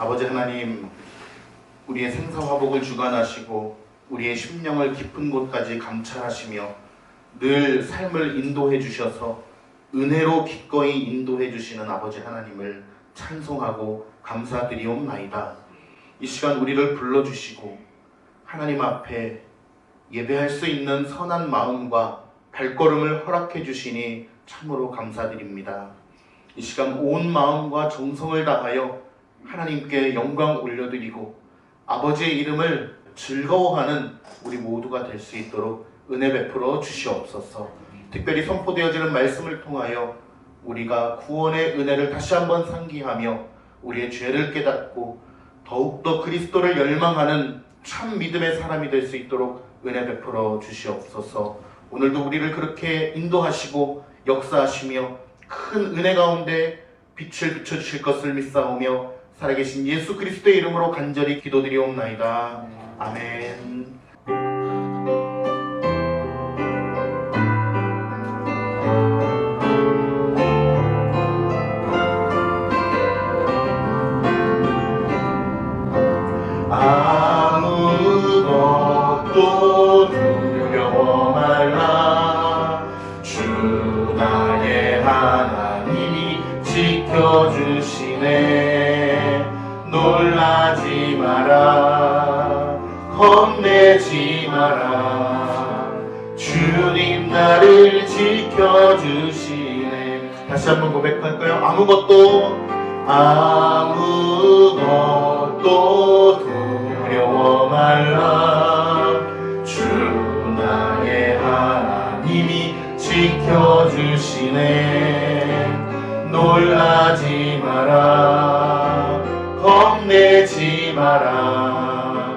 아버지 하나님, 우리의 생사화복을 주관하시고 우리의 심령을 깊은 곳까지 감찰하시며 늘 삶을 인도해 주셔서 은혜로 기꺼이 인도해 주시는 아버지 하나님을 찬송하고 감사드리옵나이다. 이 시간 우리를 불러주시고 하나님 앞에 예배할 수 있는 선한 마음과 발걸음을 허락해 주시니 참으로 감사드립니다. 이 시간 온 마음과 정성을 다하여 하나님께 영광 올려드리고 아버지의 이름을 즐거워하는 우리 모두가 될 수 있도록 은혜 베풀어 주시옵소서. 특별히 선포되어지는 말씀을 통하여 우리가 구원의 은혜를 다시 한번 상기하며 우리의 죄를 깨닫고 더욱더 그리스도를 열망하는 참 믿음의 사람이 될 수 있도록 은혜 베풀어 주시옵소서. 오늘도 우리를 그렇게 인도하시고 역사하시며 큰 은혜 가운데 빛을 비춰주실 것을 믿사오며 살아계신 예수 그리스도의 이름으로 간절히 기도드리옵나이다. 아멘. 아무것도 두려워 말라. 주 나의 하나님이 지켜주시네. 놀라지 마라. 겁내지 마라. 주님 나를 지켜주시네. 다시 한번 고백할까요? 아무것도 두려워 말라. 주 나의 하나님이 지켜주시네. 놀라지 마라. 겁내지 마라.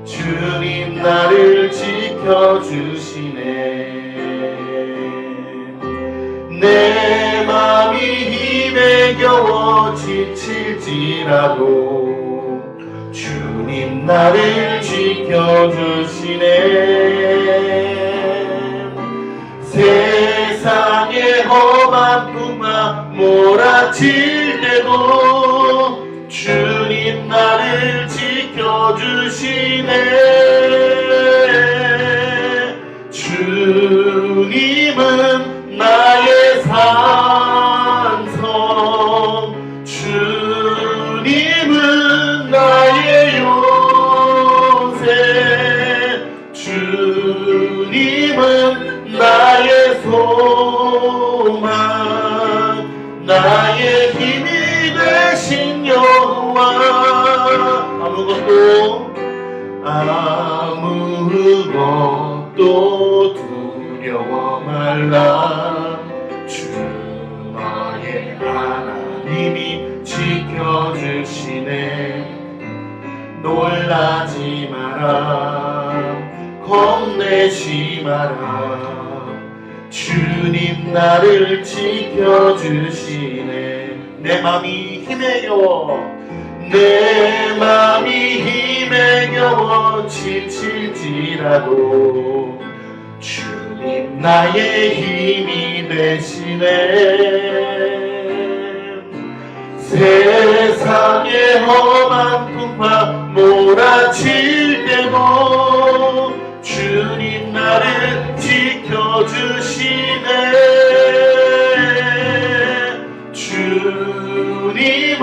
주님 나를 지켜주시네. 내 맘이 힘에 겨워 지칠지라도 주님 나를 지켜주시네. 세상의 험한 풍파 몰아칠 때도 주님 나를 지켜주시네. 주님은 나의 산성, 주님은 나의 요새, 주님은 나의 소망, 나의 힘이 되신 여호와. 아무것도 두려워 말라. 주 나의 하나님이 지켜주시네. 놀라지 마라. 겁내지 마라. 주님 나를 지켜주시네. 내 맘이 힘에 겨워, 내 맘이 힘에 겨워 지칠지라도 주님 나의 힘이 되시네. 세상의 험한 풍파 몰아칠 때도 주님 나를 지켜주시네. 주님은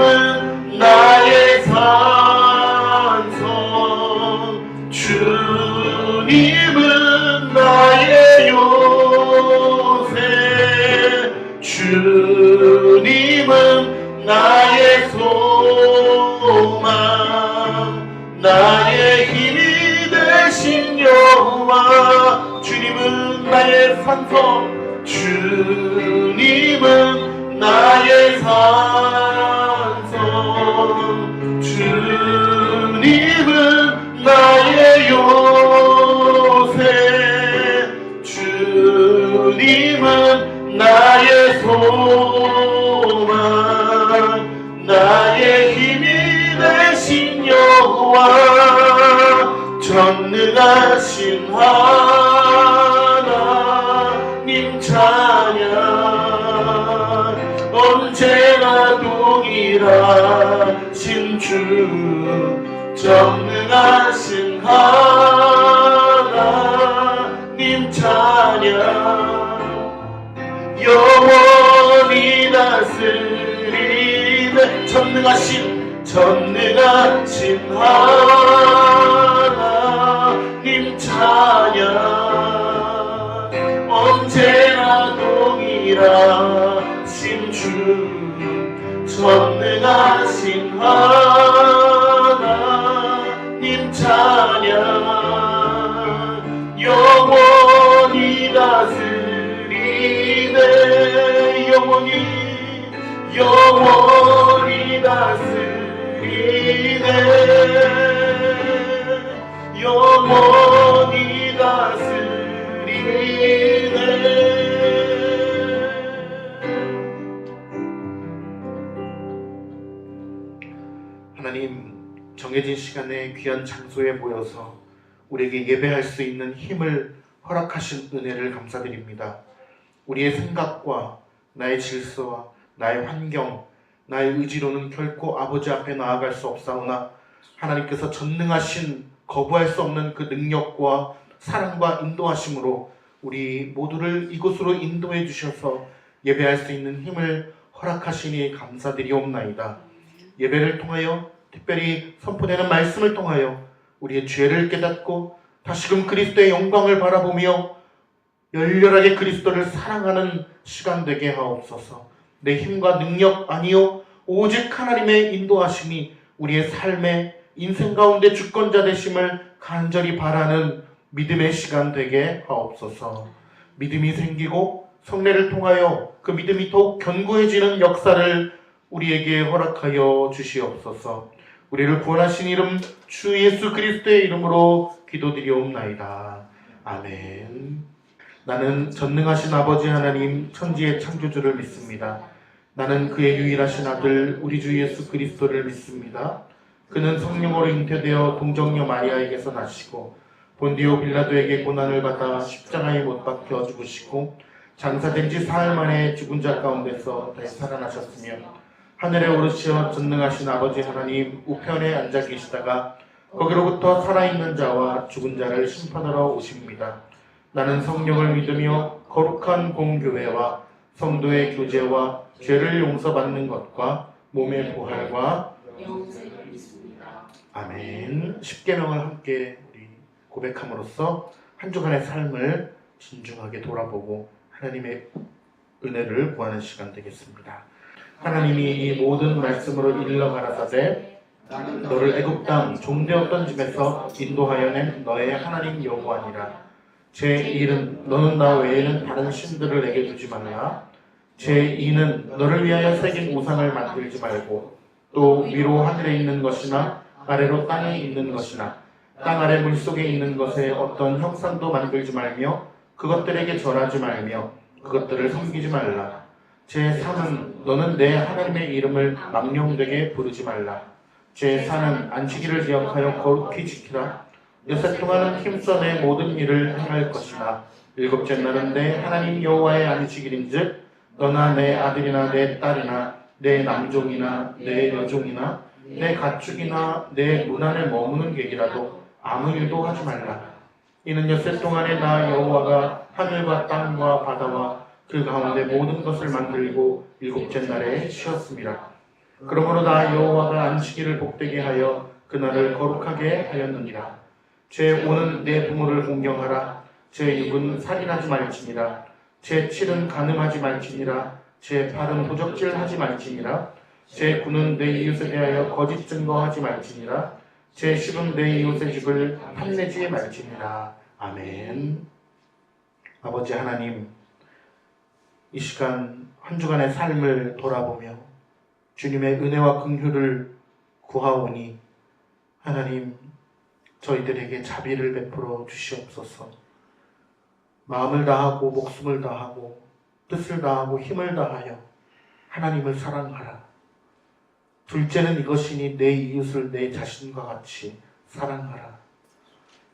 나의 산성, 주님은 나의 요새, 주님은 나의 소망, 나의 힘이 되신 여호와. 주님은 나의 산성, 주님은 나의 산성, 주님은 나의 요새, 주님은 나의 소망, 나의 힘이 되신 여호와. 전능하신 하나님 찬양, 언제나 동일하신 주 주 전능하신 하나님 찬양 영원히 다스리네 전능하신 하나님 찬양 언제나 동일하신 주 전능하신 하나님 찬양 영원히 다스리네 영원히 다스리네 영원히 다스리네. 하나님, 정해진 시간에 귀한 장소에 모여서 우리에게 예배할 수 있는 힘을 허락하신 은혜를 감사드립니다. 우리의 생각과 나의 질서와 나의 환경, 나의 의지로는 결코 아버지 앞에 나아갈 수 없사오나 하나님께서 전능하신 거부할 수 없는 그 능력과 사랑과 인도하심으로 우리 모두를 이곳으로 인도해 주셔서 예배할 수 있는 힘을 허락하시니 감사드리옵나이다. 예배를 통하여 특별히 선포되는 말씀을 통하여 우리의 죄를 깨닫고 다시금 그리스도의 영광을 바라보며 열렬하게 그리스도를 사랑하는 시간 되게 하옵소서. 내 힘과 능력 아니요 오직 하나님의 인도하심이 우리의 삶의 인생 가운데 주권자 되심을 간절히 바라는 믿음의 시간 되게 하옵소서. 믿음이 생기고 성례를 통하여 그 믿음이 더욱 견고해지는 역사를 우리에게 허락하여 주시옵소서. 우리를 구원하신 이름 주 예수 그리스도의 이름으로 기도드리옵나이다. 아멘. 나는 전능하신 아버지 하나님 천지의 창조주를 믿습니다. 나는 그의 유일하신 아들 우리 주 예수 그리스도를 믿습니다. 그는 성령으로 잉태되어 동정녀 마리아에게서 나시고 본디오 빌라도에게 고난을 받아 십자가에 못 박혀 죽으시고 장사된 지 사흘 만에 죽은 자 가운데서 다시 살아나셨으며 하늘에 오르시어 전능하신 아버지 하나님 우편에 앉아 계시다가 거기로부터 살아있는 자와 죽은 자를 심판하러 오십니다. 나는 성령을 믿으며 거룩한 공교회와 성도의 교제와 죄를 용서받는 것과 몸의 부활과 영생을 믿습니다. 아멘. 십계명을 함께 우리 고백함으로써 한 주간의 삶을 진중하게 돌아보고 하나님의 은혜를 구하는 시간 되겠습니다. 하나님이 이 모든 말씀으로 일러 가라사대 너를 애굽 땅 종되었던 집에서 인도하여 낸 너의 하나님 여호와니라. 제1은 너는 나 외에는 다른 신들을 내게 두지 말라. 제2는 너를 위하여 새긴 우상을 만들지 말고 또 위로 하늘에 있는 것이나 아래로 땅에 있는 것이나 땅 아래 물속에 있는 것에 어떤 형상도 만들지 말며 그것들에게 절하지 말며 그것들을 섬기지 말라. 제3은 너는 내 하나님의 이름을 망령되게 부르지 말라. 제4는 안식일을 기억하여 거룩히 지키라. 여섯 동안은 힘써 내 모든 일을 행할 것이나 일곱째 날은 내 하나님 여호와의 안식일인즉 너나 내 아들이나 내 딸이나 내 남종이나 내 여종이나 내 가축이나 내 문 안에 머무는 객이라도 아무 일도 하지 말라. 이는 엿새 동안에 나 여호와가 하늘과 땅과 바다와 그 가운데 모든 것을 만들고 일곱째 날에 쉬었습니다. 그러므로 나 여호와가 안식일을 복되게 하여 그날을 거룩하게 하였느니라. 제5는 내 부모를 공경하라. 제6은 살인하지 말지니라. 제7은 간음하지 말지니라. 제8은 도적질하지 말지니라. 제9는 내 이웃에 대하여 거짓 증거하지 말지니라. 제10은 내 이웃의 집을 탐내지 말지니라. 아멘. 아버지 하나님, 이 시간 한 주간의 삶을 돌아보며 주님의 은혜와 긍휼을 구하오니 하나님 저희들에게 자비를 베풀어 주시옵소서. 마음을 다하고 목숨을 다하고 뜻을 다하고 힘을 다하여 하나님을 사랑하라. 둘째는 이것이니 내 이웃을 내 자신과 같이 사랑하라.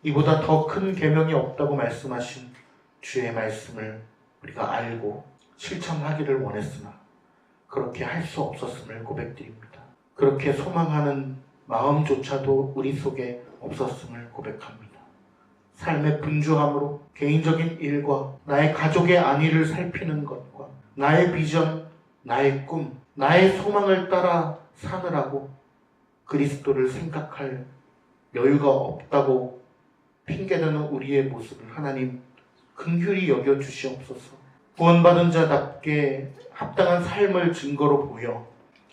이보다 더 큰 계명이 없다고 말씀하신 주의 말씀을 우리가 알고 실천하기를 원했으나 그렇게 할 수 없었음을 고백드립니다. 그렇게 소망하는 마음조차도 우리 속에 없었음을 고백합니다. 삶의 분주함으로 개인적인 일과 나의 가족의 안위를 살피는 것과 나의 비전, 나의 꿈, 나의 소망을 따라 사느라고 그리스도를 생각할 여유가 없다고 핑계대는 우리의 모습을 하나님 긍휼히 여겨주시옵소서. 구원받은 자답게 합당한 삶을 증거로 보여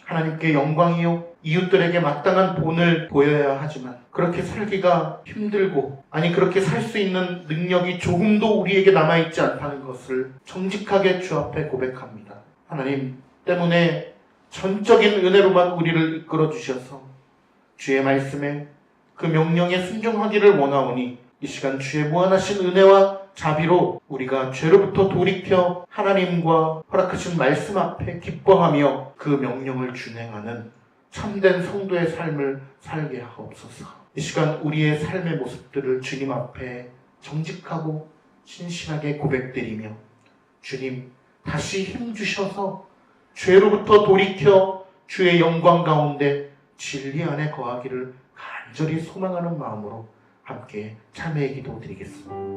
하나님께 영광이요 이웃들에게 마땅한 본을 보여야 하지만 그렇게 살기가 힘들고 그렇게 살 수 있는 능력이 조금도 우리에게 남아있지 않다는 것을 정직하게 주 앞에 고백합니다. 하나님 때문에 전적인 은혜로만 우리를 이끌어 주셔서 주의 말씀에 그 명령에 순종하기를 원하오니 이 시간 주의 무한하신 은혜와 자비로 우리가 죄로부터 돌이켜 하나님과 허락하신 말씀 앞에 기뻐하며 그 명령을 준행하는 참된 성도의 삶을 살게 하옵소서. 이 시간 우리의 삶의 모습들을 주님 앞에 정직하고 신실하게 고백드리며 주님 다시 힘주셔서 죄로부터 돌이켜 주의 영광 가운데 진리 안에 거하기를 간절히 소망하는 마음으로 함께 참회의 기도 드리겠습니다.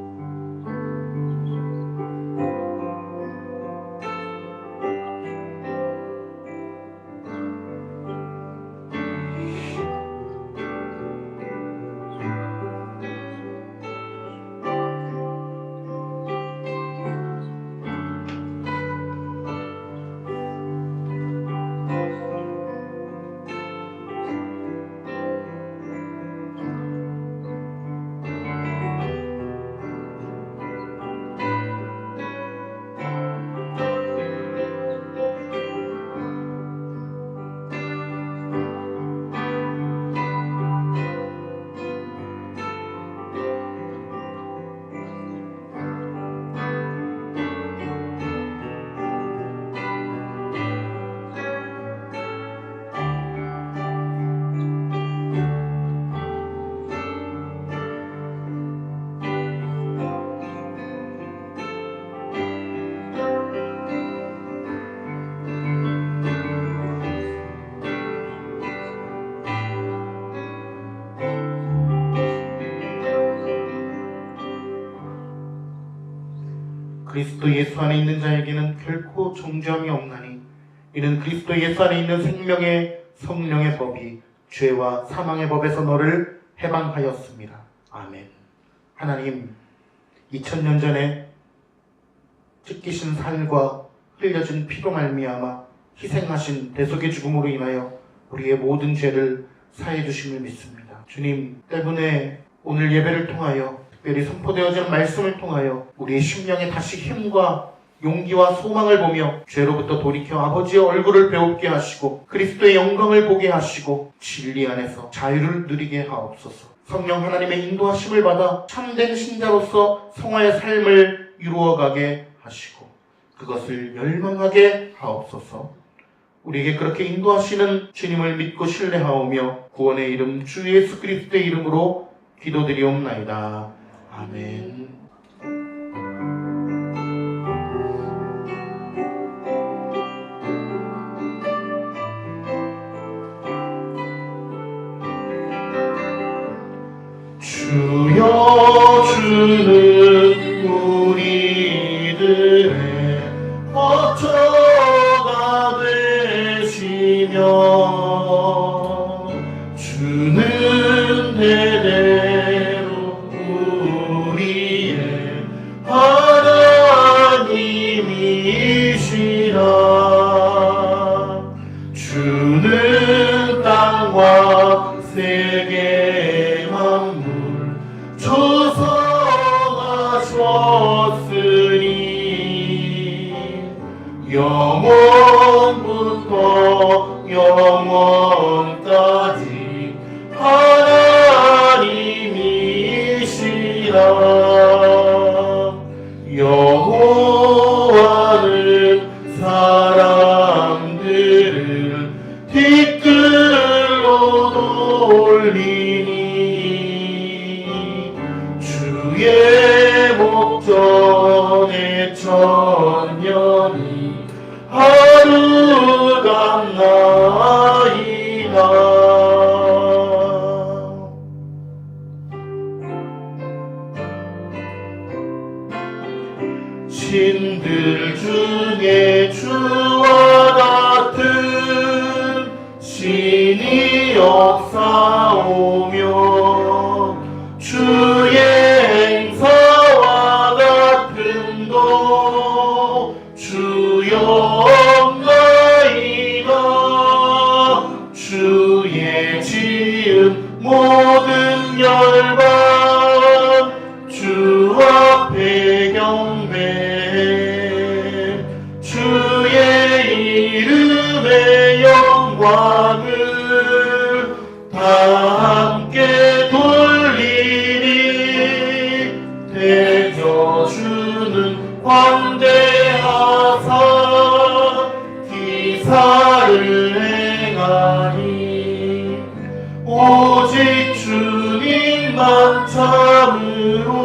그리스도 예수 안에 있는 자에게는 결코 정죄함이 없나니 이는 그리스도 예수 안에 있는 생명의 성령의 법이 죄와 사망의 법에서 너를 해방하였습니다. 아멘. 하나님 2000년 전에 찢기신 살과 흘려진 피로 말미암아 희생하신 대속의 죽음으로 인하여 우리의 모든 죄를 사해 주심을 믿습니다. 주님 때문에 오늘 예배를 통하여 특별히 선포되어지는 말씀을 통하여 우리의 심령에 다시 힘과 용기와 소망을 보며 죄로부터 돌이켜 아버지의 얼굴을 배웁게 하시고 그리스도의 영광을 보게 하시고 진리 안에서 자유를 누리게 하옵소서. 성령 하나님의 인도하심을 받아 참된 신자로서 성화의 삶을 이루어가게 하시고 그것을 열망하게 하옵소서. 우리에게 그렇게 인도하시는 주님을 믿고 신뢰하오며 구원의 이름 주 예수 그리스도의 이름으로 기도드리옵나이다. 아멘. 주여 주는 우리들의 어처가 되시며 주는 대대로 우리의 하나님이시라. 주는 땅과 세계 만물 조성하셨으니 영원부터 영원까지 하나님이시라. 여호와는 사람들을 뒤끌로 돌리니 주의 목전에 천년이 하루 같나이다. 없사오며 주의 행사와 같음도 주옵나이다. 주의 지은 모든 열방 주 앞에 경배 주의 이름의 영광을 다 함께 돌리니 대저주는 광대하사 기사를 행하니 오직 주님만 참으로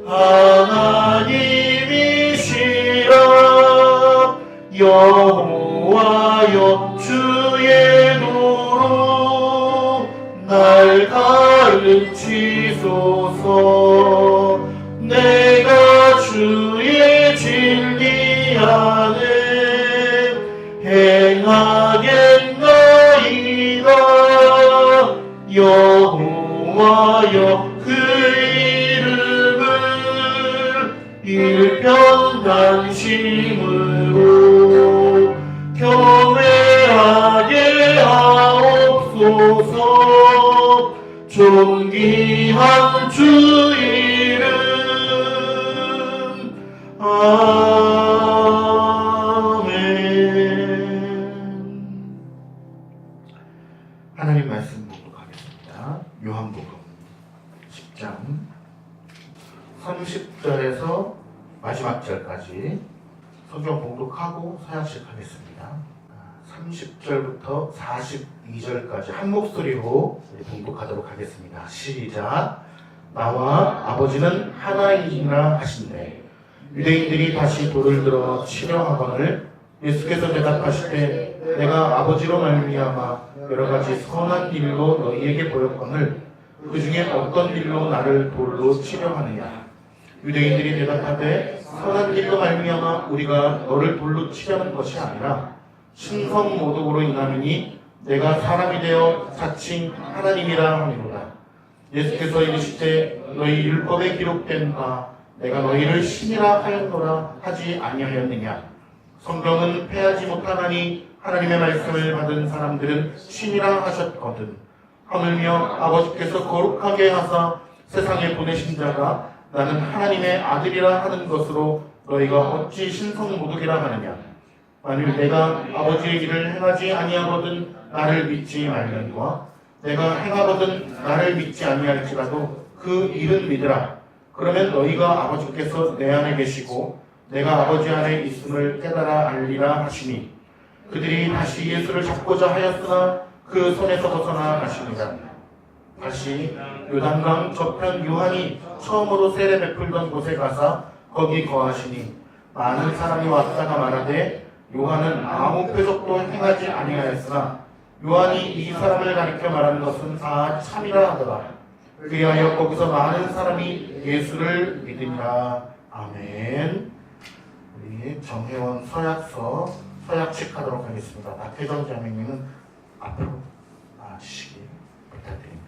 하나님이시라. 여호와여 주의 도로 날 가르치소서. 내가 주의 진리 안에 행하겠나이다. 여호와여 그 이름을 일편단심으로 경외하게 하옵소서. 존귀한 주 이름 아멘. 하나님 말씀 봉독하겠습니다. 요한복음 10장 30절에서 마지막 절까지 성경 봉독하고 서약식 하겠습니다. 30절부터 42절까지 한 목소리로 봉독하도록 하겠습니다. 시작. 나와 아버지는 하나이니라 하신대. 유대인들이 다시 돌을 들어 치려 하거늘 예수께서 대답하시되 내가 아버지로 말미암아 여러 가지 선한 일로 너희에게 보였거늘 그 중에 어떤 일로 나를 돌로 치려 하느냐. 유대인들이 대답하되 선한 일로 말미암아 우리가 너를 돌로 치려는 것이 아니라 신성 모독으로 인함이니 내가 사람이 되어 자칭 하나님이라 하니로다. 예수께서 이르시되 너희 율법에 기록된 바 내가 너희를 신이라 하였노라 하지 아니하였느냐. 성경은 패하지 못하나니 하나님의 말씀을 받은 사람들은 신이라 하셨거든. 하물며 아버지께서 거룩하게 하사 세상에 보내신 자가 나는 하나님의 아들이라 하는 것으로 너희가 어찌 신성모독이라 하느냐. 만일 내가 아버지의 일을 행하지 아니하거든 나를 믿지 말려니와 내가 행하거든 나를 믿지 아니할지라도 그 일은 믿으라. 그러면 너희가 아버지께서 내 안에 계시고 내가 아버지 안에 있음을 깨달아 알리라 하시니. 그들이 다시 예수를 잡고자 하였으나 그 손에서 벗어나 가시니라. 다시 요단강 저편 요한이 처음으로 세례 베풀던 곳에 가사 거기 거하시니 많은 사람이 왔다가 말하되 요한은 아무 표적도 행하지 아니하였으나 요한이 이 사람을 가리켜 말하는 것은 다 참이라 하더라. 그리하여 거기서 많은 사람이 예수를 믿으니라. 아멘. 우리 정혜원 서약식 하도록 하겠습니다. 박혜정 자매님은 앞으로 나와주시기 부탁드립니다.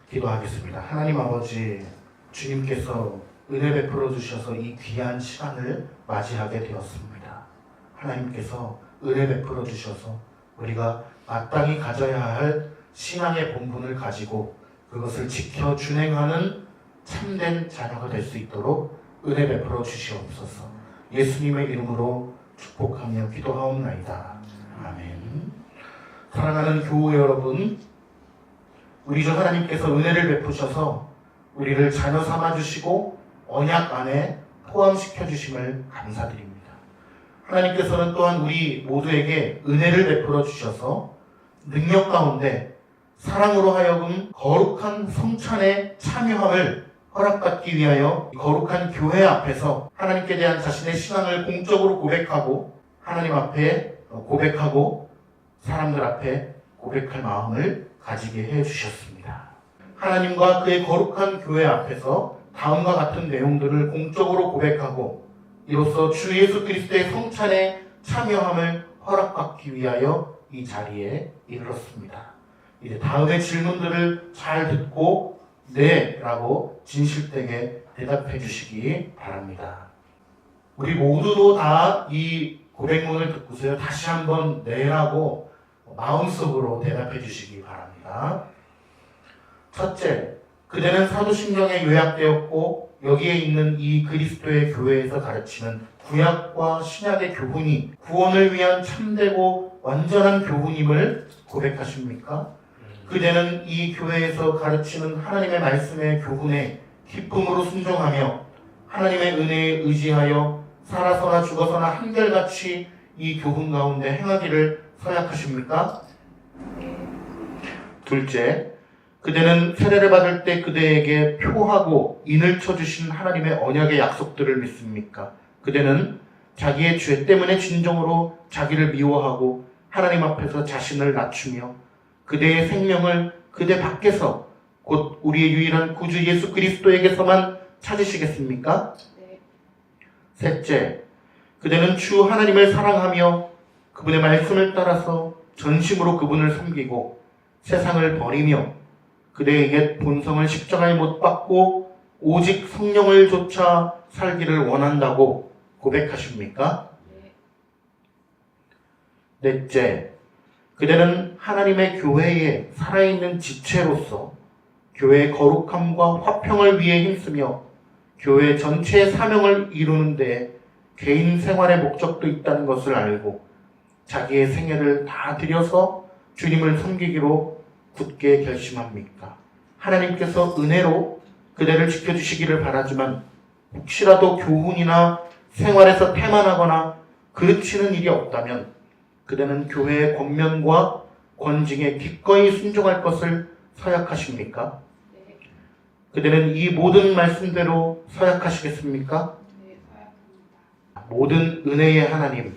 기도하겠습니다. 하나님 아버지, 주님께서 은혜 베풀어 주셔서 이 귀한 시간을 맞이하게 되었습니다. 하나님께서 은혜 베풀어 주셔서 우리가 마땅히 가져야 할 신앙의 본분을 가지고 그것을 지켜 준행하는 참된 자녀가 될 수 있도록 은혜 베풀어 주시옵소서. 예수님의 이름으로 축복하며 기도하옵나이다. 아멘. 사랑하는 교우 여러분, 우리 주 하나님께서 은혜를 베푸셔서 우리를 자녀 삼아주시고 언약 안에 포함시켜 주심을 감사드립니다. 하나님께서는 또한 우리 모두에게 은혜를 베풀어 주셔서 능력 가운데 사랑으로 하여금 거룩한 성찬에 참여함을 허락받기 위하여 거룩한 교회 앞에서 하나님께 대한 자신의 신앙을 공적으로 고백하고 하나님 앞에 고백하고 사람들 앞에 고백할 마음을 가지게 해주셨습니다. 하나님과 그의 거룩한 교회 앞에서 다음과 같은 내용들을 공적으로 고백하고 이로써 주 예수 그리스도의 성찬에 참여함을 허락받기 위하여 이 자리에 이르렀습니다. 이제 다음의 질문들을 잘 듣고 네 라고 진실되게 대답해 주시기 바랍니다. 우리 모두도 다 이 고백문을 듣고서요, 다시 한번 네 라고 마음속으로 대답해 주시기 바랍니다. 첫째, 그대는 사도신경에 요약되었고 여기에 있는 이 그리스도의 교회에서 가르치는 구약과 신약의 교훈이 구원을 위한 참되고 완전한 교훈임을 고백하십니까? 그대는 이 교회에서 가르치는 하나님의 말씀의 교훈에 기쁨으로 순종하며 하나님의 은혜에 의지하여 살아서나 죽어서나 한결같이 이 교훈 가운데 행하기를 서약하십니까? 둘째, 그대는 세례를 받을 때 그대에게 표하고 인을 쳐주신 하나님의 언약의 약속들을 믿습니까? 그대는 자기의 죄 때문에 진정으로 자기를 미워하고 하나님 앞에서 자신을 낮추며 그대의 생명을 그대 밖에서 곧 우리의 유일한 구주 예수 그리스도에게서만 찾으시겠습니까? 네. 셋째, 그대는 주 하나님을 사랑하며 그분의 말씀을 따라서 전심으로 그분을 섬기고 세상을 버리며 그대의 옛 본성을 십자가에 못 박고 오직 성령을 좇아 살기를 원한다고 고백하십니까? 네. 넷째, 그대는 하나님의 교회에 살아있는 지체로서 교회의 거룩함과 화평을 위해 힘쓰며 교회 전체의 사명을 이루는 데 개인 생활의 목적도 있다는 것을 알고 자기의 생애를 다 들여서 주님을 섬기기로 굳게 결심합니까? 하나님께서 은혜로 그대를 지켜주시기를 바라지만 혹시라도 교훈이나 생활에서 태만하거나 그르치는 일이 없다면 그대는 교회의 권면과 권징에 기꺼이 순종할 것을 서약하십니까? 네. 그대는 이 모든 말씀대로 서약하시겠습니까? 네, 서약합니다. 모든 은혜의 하나님,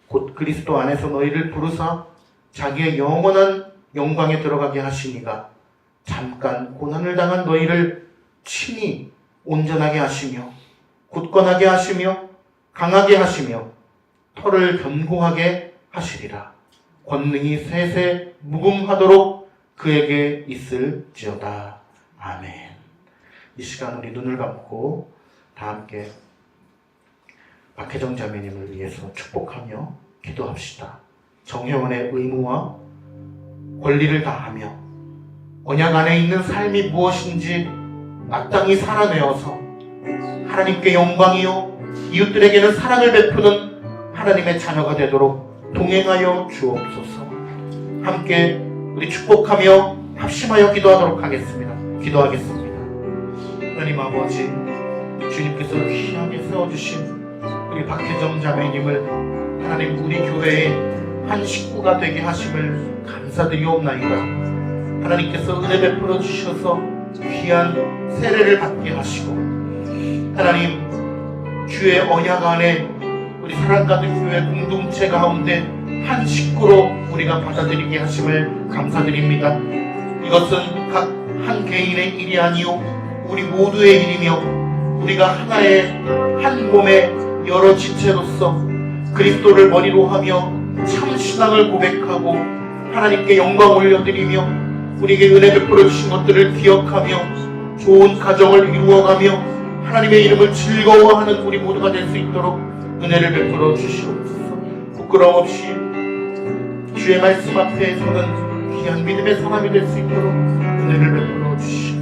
곧 그리스도 안에서 너희를 부르사 자기의 영원한 영광에 들어가게 하시니가 잠깐 고난을 당한 너희를 친히 온전하게 하시며 굳건하게 하시며 강하게 하시며 털을 견고하게 하시리라. 권능이 세세 무궁하도록 그에게 있을지어다. 아멘. 이 시간 우리 눈을 감고 다 함께 박혜정 자매님을 위해서 축복하며 기도합시다. 정회원의 의무와 권리를 다하며 언약 안에 있는 삶이 무엇인지 마땅히 살아내어서 하나님께 영광이요 이웃들에게는 사랑을 베푸는 하나님의 자녀가 되도록 동행하여 주옵소서. 함께 우리 축복하며 합심하여 기도하도록 하겠습니다. 기도하겠습니다. 하나님 아버지, 주님께서 귀하게 세워주신 우리 박혜정 자매님을 하나님 우리 교회의 한 식구가 되게 하심을 감사드리옵나이다. 하나님께서 은혜 베풀어 주셔서 귀한 세례를 받게 하시고 하나님 주의 언약 안에 우리 사랑가득 교회 공동체 가운데 한 식구로 우리가 받아들이게 하심을 감사드립니다. 이것은 각 한 개인의 일이 아니요 우리 모두의 일이며 우리가 하나의 한 몸의 여러 지체로서 그리스도를 머리로 하며 참 신앙을 고백하고 하나님께 영광 올려드리며 우리에게 은혜 베풀어 주신 것들을 기억하며 좋은 가정을 이루어가며 하나님의 이름을 즐거워하는 우리 모두가 될 수 있도록 은혜를 베풀어 주시옵소서. 부끄러움 없이 주의 말씀 앞에 서는 귀한 믿음의 사람이 될 수 있도록 은혜를 베풀어 주시옵소서.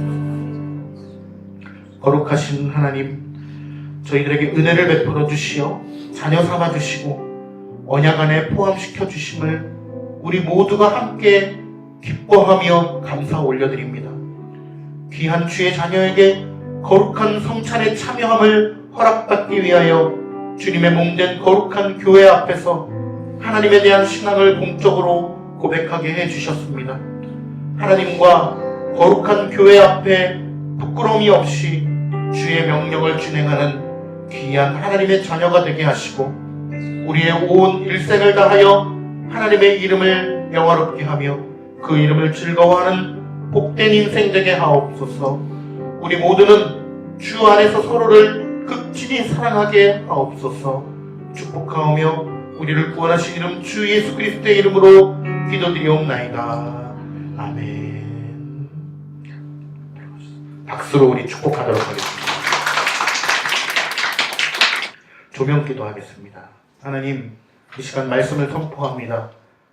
거룩하신 하나님, 저희들에게 은혜를 베풀어 주시어 자녀 삼아 주시고 언약 안에 포함시켜 주심을 우리 모두가 함께 기뻐하며 감사 올려드립니다. 귀한 주의 자녀에게 거룩한 성찬에 참여함을 허락받기 위하여 주님의 몸된 거룩한 교회 앞에서 하나님에 대한 신앙을 공적으로 고백하게 해주셨습니다. 하나님과 거룩한 교회 앞에 부끄러움이 없이 주의 명령을 진행하는 귀한 하나님의 자녀가 되게 하시고 우리의 온 일생을 다하여 하나님의 이름을 영화롭게 하며 그 이름을 즐거워하는 복된 인생 되게 하옵소서. 우리 모두는 주 안에서 서로를 극진히 사랑하게 하옵소서. 축복하오며 우리를 구원하신 이름 주 예수 그리스도의 이름으로 기도드리옵나이다. 아멘. 박수로 우리 축복하도록 하겠습니다. 조명기도 하겠습니다. 하나님, 이 시간 말씀을 선포합니다.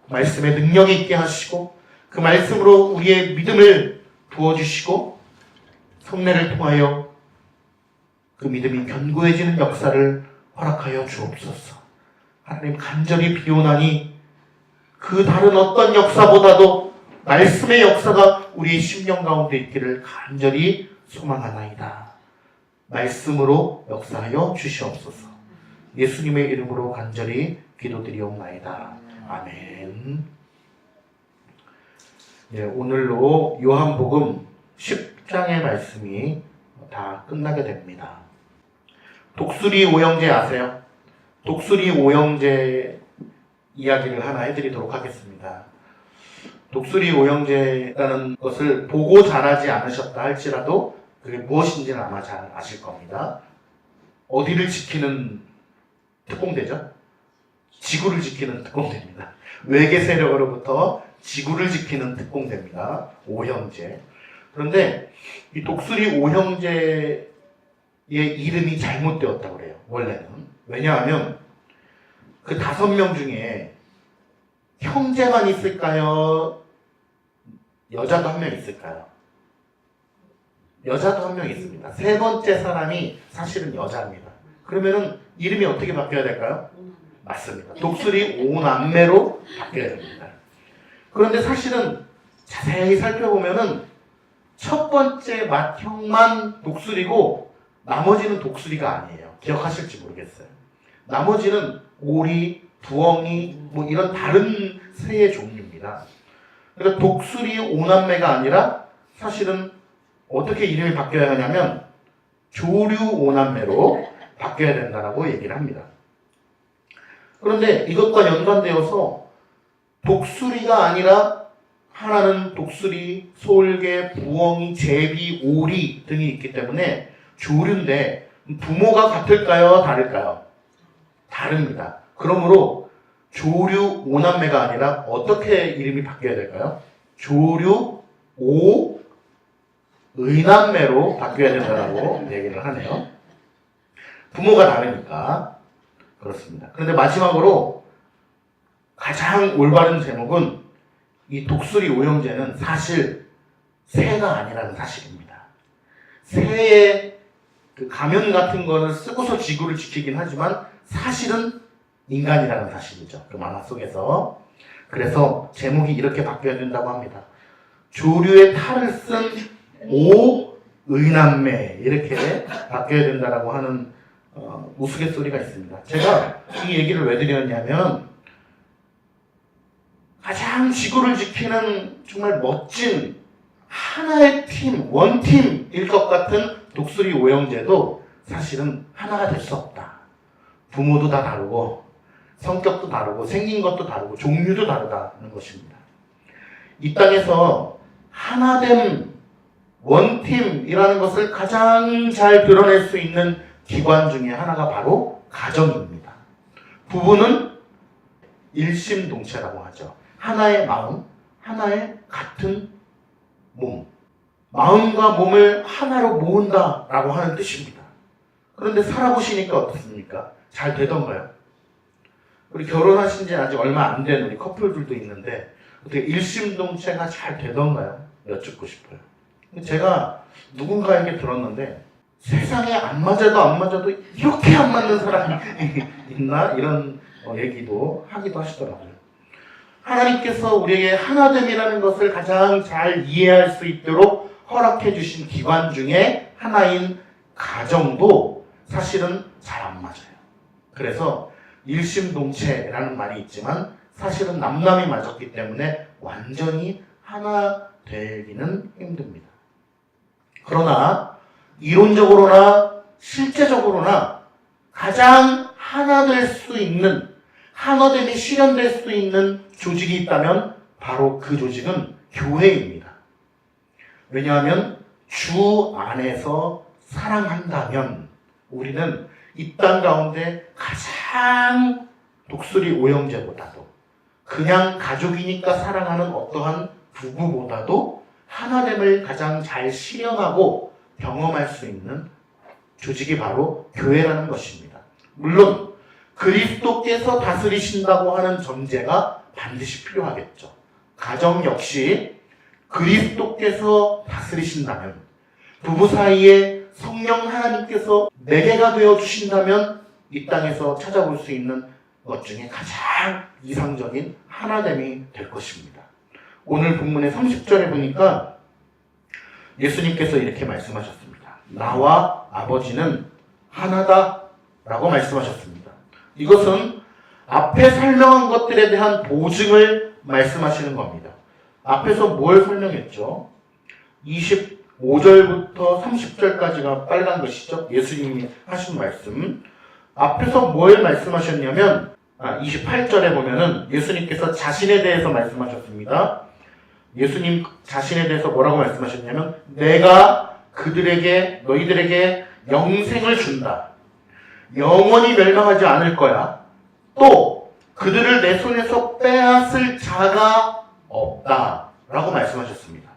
말씀에 능력이 있게 하시고 그 말씀으로 우리의 믿음을 부어주시고 성례를 통하여 그 믿음이 견고해지는 역사를 허락하여 주옵소서. 하나님, 간절히 비오나니 그 다른 어떤 역사보다도 말씀의 역사가 우리의 심령 가운데 있기를 간절히 소망하나이다. 말씀으로 역사하여 주시옵소서. 예수님의 이름으로 간절히 기도드리옵나이다. 아멘. 네, 오늘로 요한복음 10장의 말씀이 다 끝나게 됩니다. 독수리 오형제 아세요? 독수리 오형제 이야기를 하나 해드리도록 하겠습니다. 독수리 오형제라는 것을 보고 자라지 않으셨다 할지라도 그게 무엇인지는 아마 잘 아실 겁니다. 어디를 지키는 특공대죠? 지구를 지키는 특공대입니다. 외계 세력으로부터 지구를 지키는 특공대입니다. 오형제. 그런데 이 독수리 오형제의 이름이 잘못되었다고 그래요. 원래는. 왜냐하면 그 5명 중에 형제만 있을까요? 여자도 한 명 있을까요? 여자도 한 명 있습니다. 세 번째 사람이 사실은 여자입니다. 그러면은 이름이 어떻게 바뀌어야 될까요? 맞습니다. 독수리 오남매로 바뀌어야 됩니다. 그런데 사실은 자세히 살펴보면은 첫 번째 맏형만 독수리고 나머지는 독수리가 아니에요. 기억하실지 모르겠어요. 나머지는 오리, 부엉이 뭐 이런 다른 새의 종류입니다. 그러니까 독수리 오남매가 아니라 사실은 어떻게 이름이 바뀌어야 하냐면 조류 오남매로 바뀌어야 된다라고 얘기를 합니다. 그런데 이것과 연관되어서 독수리가 아니라 하나는 독수리, 솔개, 부엉이, 제비, 오리 등이 있기 때문에 조류인데 부모가 같을까요? 다를까요? 다릅니다. 그러므로 조류 오남매가 아니라 어떻게 이름이 바뀌어야 될까요? 조류 오 의남매로 바뀌어야 된다고 얘기를 하네요. 부모가 다르니까 그렇습니다. 그런데 마지막으로 가장 올바른 제목은 이 독수리 오형제는 사실 새가 아니라는 사실입니다. 새의 그 가면 같은 거를 쓰고서 지구를 지키긴 하지만 사실은 인간이라는 사실이죠. 그 만화 속에서. 그래서 제목이 이렇게 바뀌어야 된다고 합니다. 조류의 탈을 쓴 오의남매 이렇게 바뀌어야 된다라고 하는 우스갯소리가 있습니다. 제가 이 얘기를 왜 드렸냐면 가장 지구를 지키는 정말 멋진 하나의 팀, 원팀일 것 같은 독수리 오형제도 사실은 하나가 될 수 없다. 부모도 다 다르고 성격도 다르고 생긴 것도 다르고 종류도 다르다는 것입니다. 이 땅에서 하나된 원팀이라는 것을 가장 잘 드러낼 수 있는 기관 중에 하나가 바로 가정입니다. 부부는 일심동체라고 하죠. 하나의 마음, 하나의 같은 몸. 마음과 몸을 하나로 모은다라고 하는 뜻입니다. 그런데 살아보시니까 어떻습니까? 잘 되던가요? 우리 결혼하신 지 아직 얼마 안 된 우리 커플들도 있는데 어떻게 일심동체가 잘 되던가요? 여쭙고 싶어요. 제가 누군가에게 들었는데 세상에 안 맞아도 이렇게 안 맞는 사람이 있나? 이런 얘기도 하기도 하시더라고요. 하나님께서 우리에게 하나됨이라는 것을 가장 잘 이해할 수 있도록 허락해 주신 기관 중에 하나인 가정도 사실은 잘 안 맞아요. 그래서 일심동체라는 말이 있지만 사실은 남남이 맞았기 때문에 완전히 하나 되기는 힘듭니다. 그러나 이론적으로나 실제적으로나 가장 하나 될 수 있는, 하나됨이 실현될 수 있는 조직이 있다면 바로 그 조직은 교회입니다. 왜냐하면 주 안에서 사랑한다면 우리는 이 땅 가운데 가장 독수리 오형제보다도 그냥 가족이니까 사랑하는 어떠한 부부보다도 하나됨을 가장 잘 실현하고 경험할 수 있는 조직이 바로 교회라는 것입니다. 물론 그리스도께서 다스리신다고 하는 전제가 반드시 필요하겠죠. 가정 역시 그리스도께서 다스리신다면, 부부 사이에 성령 하나님께서 매개가 되어 주신다면 이 땅에서 찾아볼 수 있는 것 중에 가장 이상적인 하나됨이 될 것입니다. 오늘 본문의 30절에 보니까 예수님께서 이렇게 말씀하셨습니다. 나와 아버지는 하나다 라고 말씀하셨습니다. 이것은 앞에 설명한 것들에 대한 보증을 말씀하시는 겁니다. 앞에서 뭘 설명했죠? 25절부터 30절까지가 빨간 것이죠. 예수님이 하신 말씀. 앞에서 뭘 말씀하셨냐면 28절에 보면은 예수님께서 자신에 대해서 말씀하셨습니다. 예수님 자신에 대해서 뭐라고 말씀하셨냐면 내가 너희들에게 영생을 준다. 영원히 멸망하지 않을 거야. 또 그들을 내 손에서 빼앗을 자가 없다 라고 말씀하셨습니다.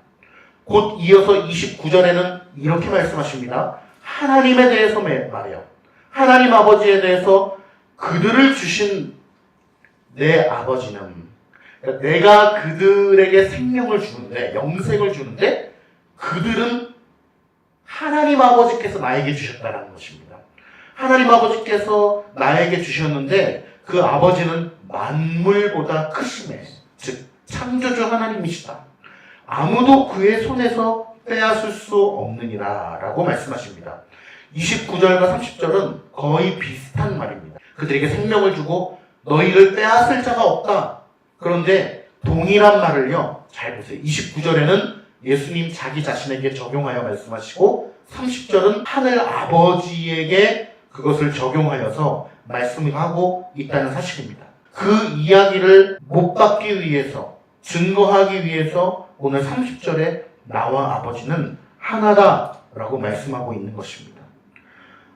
곧 이어서 29절에는 이렇게 말씀하십니다. 하나님에 대해서 말해요. 하나님 아버지에 대해서 그들을 주신 내 아버지는, 그러니까 내가 그들에게 생명을 주는데, 영생을 주는데 그들은 하나님 아버지께서 나에게 주셨다는 것입니다. 하나님 아버지께서 나에게 주셨는데 그 아버지는 만물보다 크심에, 즉 창조주 하나님이시다. 아무도 그의 손에서 빼앗을 수 없느니라 라고 말씀하십니다. 29절과 30절은 거의 비슷한 말입니다. 그들에게 생명을 주고 너희를 빼앗을 자가 없다. 그런데 동일한 말을요, 잘 보세요. 29절에는 예수님 자기 자신에게 적용하여 말씀하시고 30절은 하늘 아버지에게 그것을 적용하여서 말씀하고 있다는 사실입니다. 그 이야기를 못 받기 위해서, 증거하기 위해서 오늘 30절에 나와 아버지는 하나다 라고 말씀하고 있는 것입니다.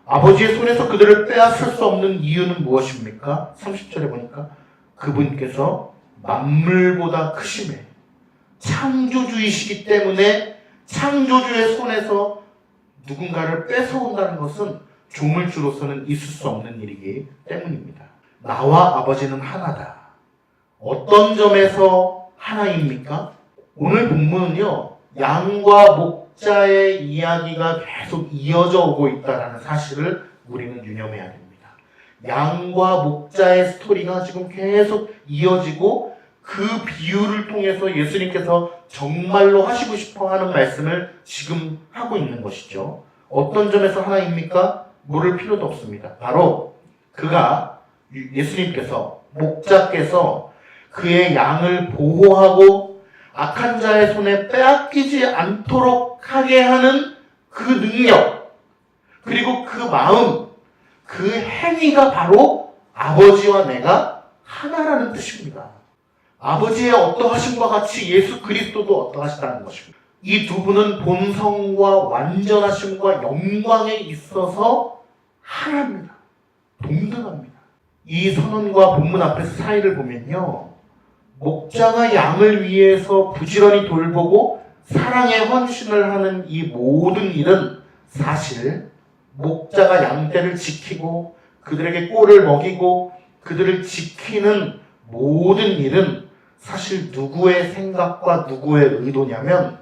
아버지의 손에서 그들을 빼앗을 수 없는 이유는 무엇입니까? 30절에 보니까 그분께서 만물보다 크심에 창조주이시기 때문에 창조주의 손에서 누군가를 뺏어온다는 것은 조물주로서는 있을 수 없는 일이기 때문입니다. 나와 아버지는 하나다. 어떤 점에서 하나입니까? 오늘 본문은요, 양과 목자의 이야기가 계속 이어져 오고 있다는 사실을 우리는 유념해야 됩니다. 양과 목자의 스토리가 지금 계속 이어지고 그 비유를 통해서 예수님께서 정말로 하시고 싶어 하는 말씀을 지금 하고 있는 것이죠. 어떤 점에서 하나입니까? 물을 필요도 없습니다. 바로 예수님께서, 목자께서 그의 양을 보호하고 악한 자의 손에 빼앗기지 않도록 하게 하는 그 능력, 그리고 그 마음, 그 행위가 바로 아버지와 내가 하나라는 뜻입니다. 아버지의 어떠하심과 같이 예수 그리스도도 어떠하시다는 것입니다. 이 두 분은 본성과 완전하심과 영광에 있어서 하나입니다. 동등합니다. 이 선언과 본문 앞에서 사이를 보면요, 목자가 양을 위해서 부지런히 돌보고 사랑의 헌신을 하는 이 모든 일은 사실 목자가 양떼를 지키고 그들에게 꼴을 먹이고 그들을 지키는 모든 일은 사실 누구의 생각과 누구의 의도냐면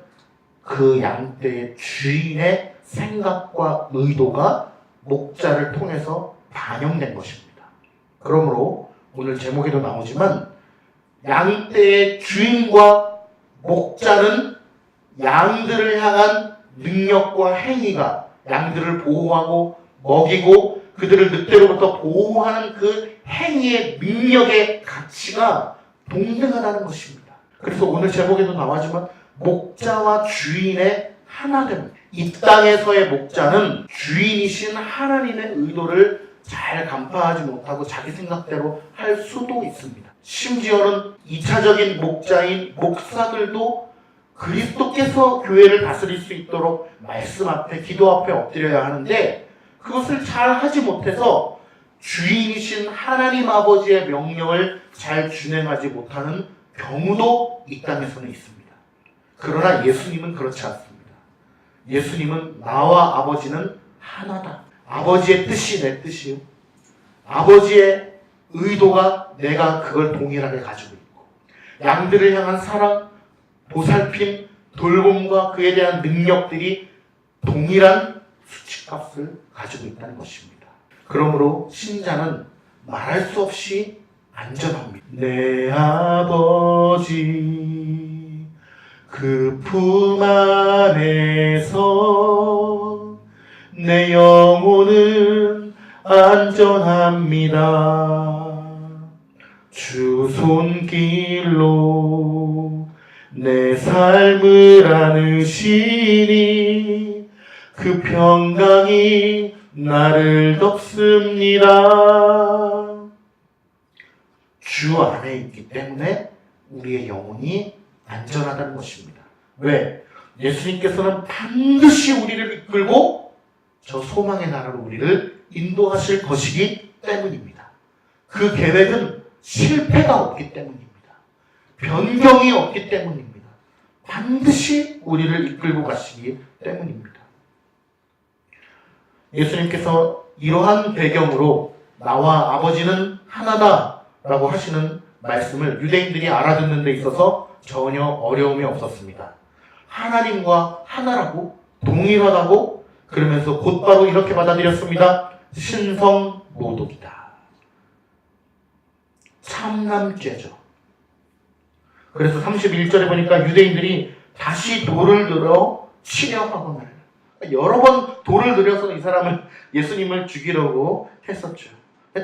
그 양떼의 주인의 생각과 의도가 목자를 통해서 반영된 것입니다. 그러므로 오늘 제목에도 나오지만 양떼의 주인과 목자는 양들을 향한 능력과 행위가, 양들을 보호하고 먹이고 그들을 늑대로부터 보호하는 그 행위의 능력의 가치가 동등하다는 것입니다. 그래서 오늘 제목에도 나와지만 목자와 주인의 하나됨. 이 땅에서의 목자는 주인이신 하나님의 의도를 잘 간파하지 못하고 자기 생각대로 할 수도 있습니다. 심지어는 2차적인 목자인 목사들도 그리스도께서 교회를 다스릴 수 있도록 말씀 앞에, 기도 앞에 엎드려야 하는데 그것을 잘 하지 못해서 주인이신 하나님 아버지의 명령을 잘 준행하지 못하는 경우도 이 땅에서는 있습니다. 그러나 예수님은 그렇지 않습니다. 예수님은 나와 아버지는 하나다. 아버지의 뜻이 내 뜻이요. 아버지의 의도가 내가 그걸 동일하게 가지고 있고, 양들을 향한 사랑, 보살핌, 돌봄과 그에 대한 능력들이 동일한 수치값을 가지고 있다는 것입니다. 그러므로 신자는 말할 수 없이 안전합니다. 내 아버지 그 품 안에서 내 영혼은 안전합니다. 주 손길로 내 삶을 안으시니 그 평강이 나를 덮습니다. 주 안에 있기 때문에 우리의 영혼이 안전하다는 것입니다. 왜? 예수님께서는 반드시 우리를 이끌고 저 소망의 나라로 우리를 인도하실 것이기 때문입니다. 그 계획은 실패가 없기 때문입니다. 변경이 없기 때문입니다. 반드시 우리를 이끌고 가시기 때문입니다. 예수님께서 이러한 배경으로 나와 아버지는 하나다 라고 하시는 말씀을 유대인들이 알아듣는 데 있어서 전혀 어려움이 없었습니다. 하나님과 하나라고, 동일하다고, 그러면서 곧바로 이렇게 받아들였습니다. 신성모독이다. 참남죄죠. 그래서 31절에 보니까 유대인들이 다시 돌을 들어 치려 하거늘, 여러 번 돌을 들여서 이 사람을, 예수님을 죽이려고 했었죠.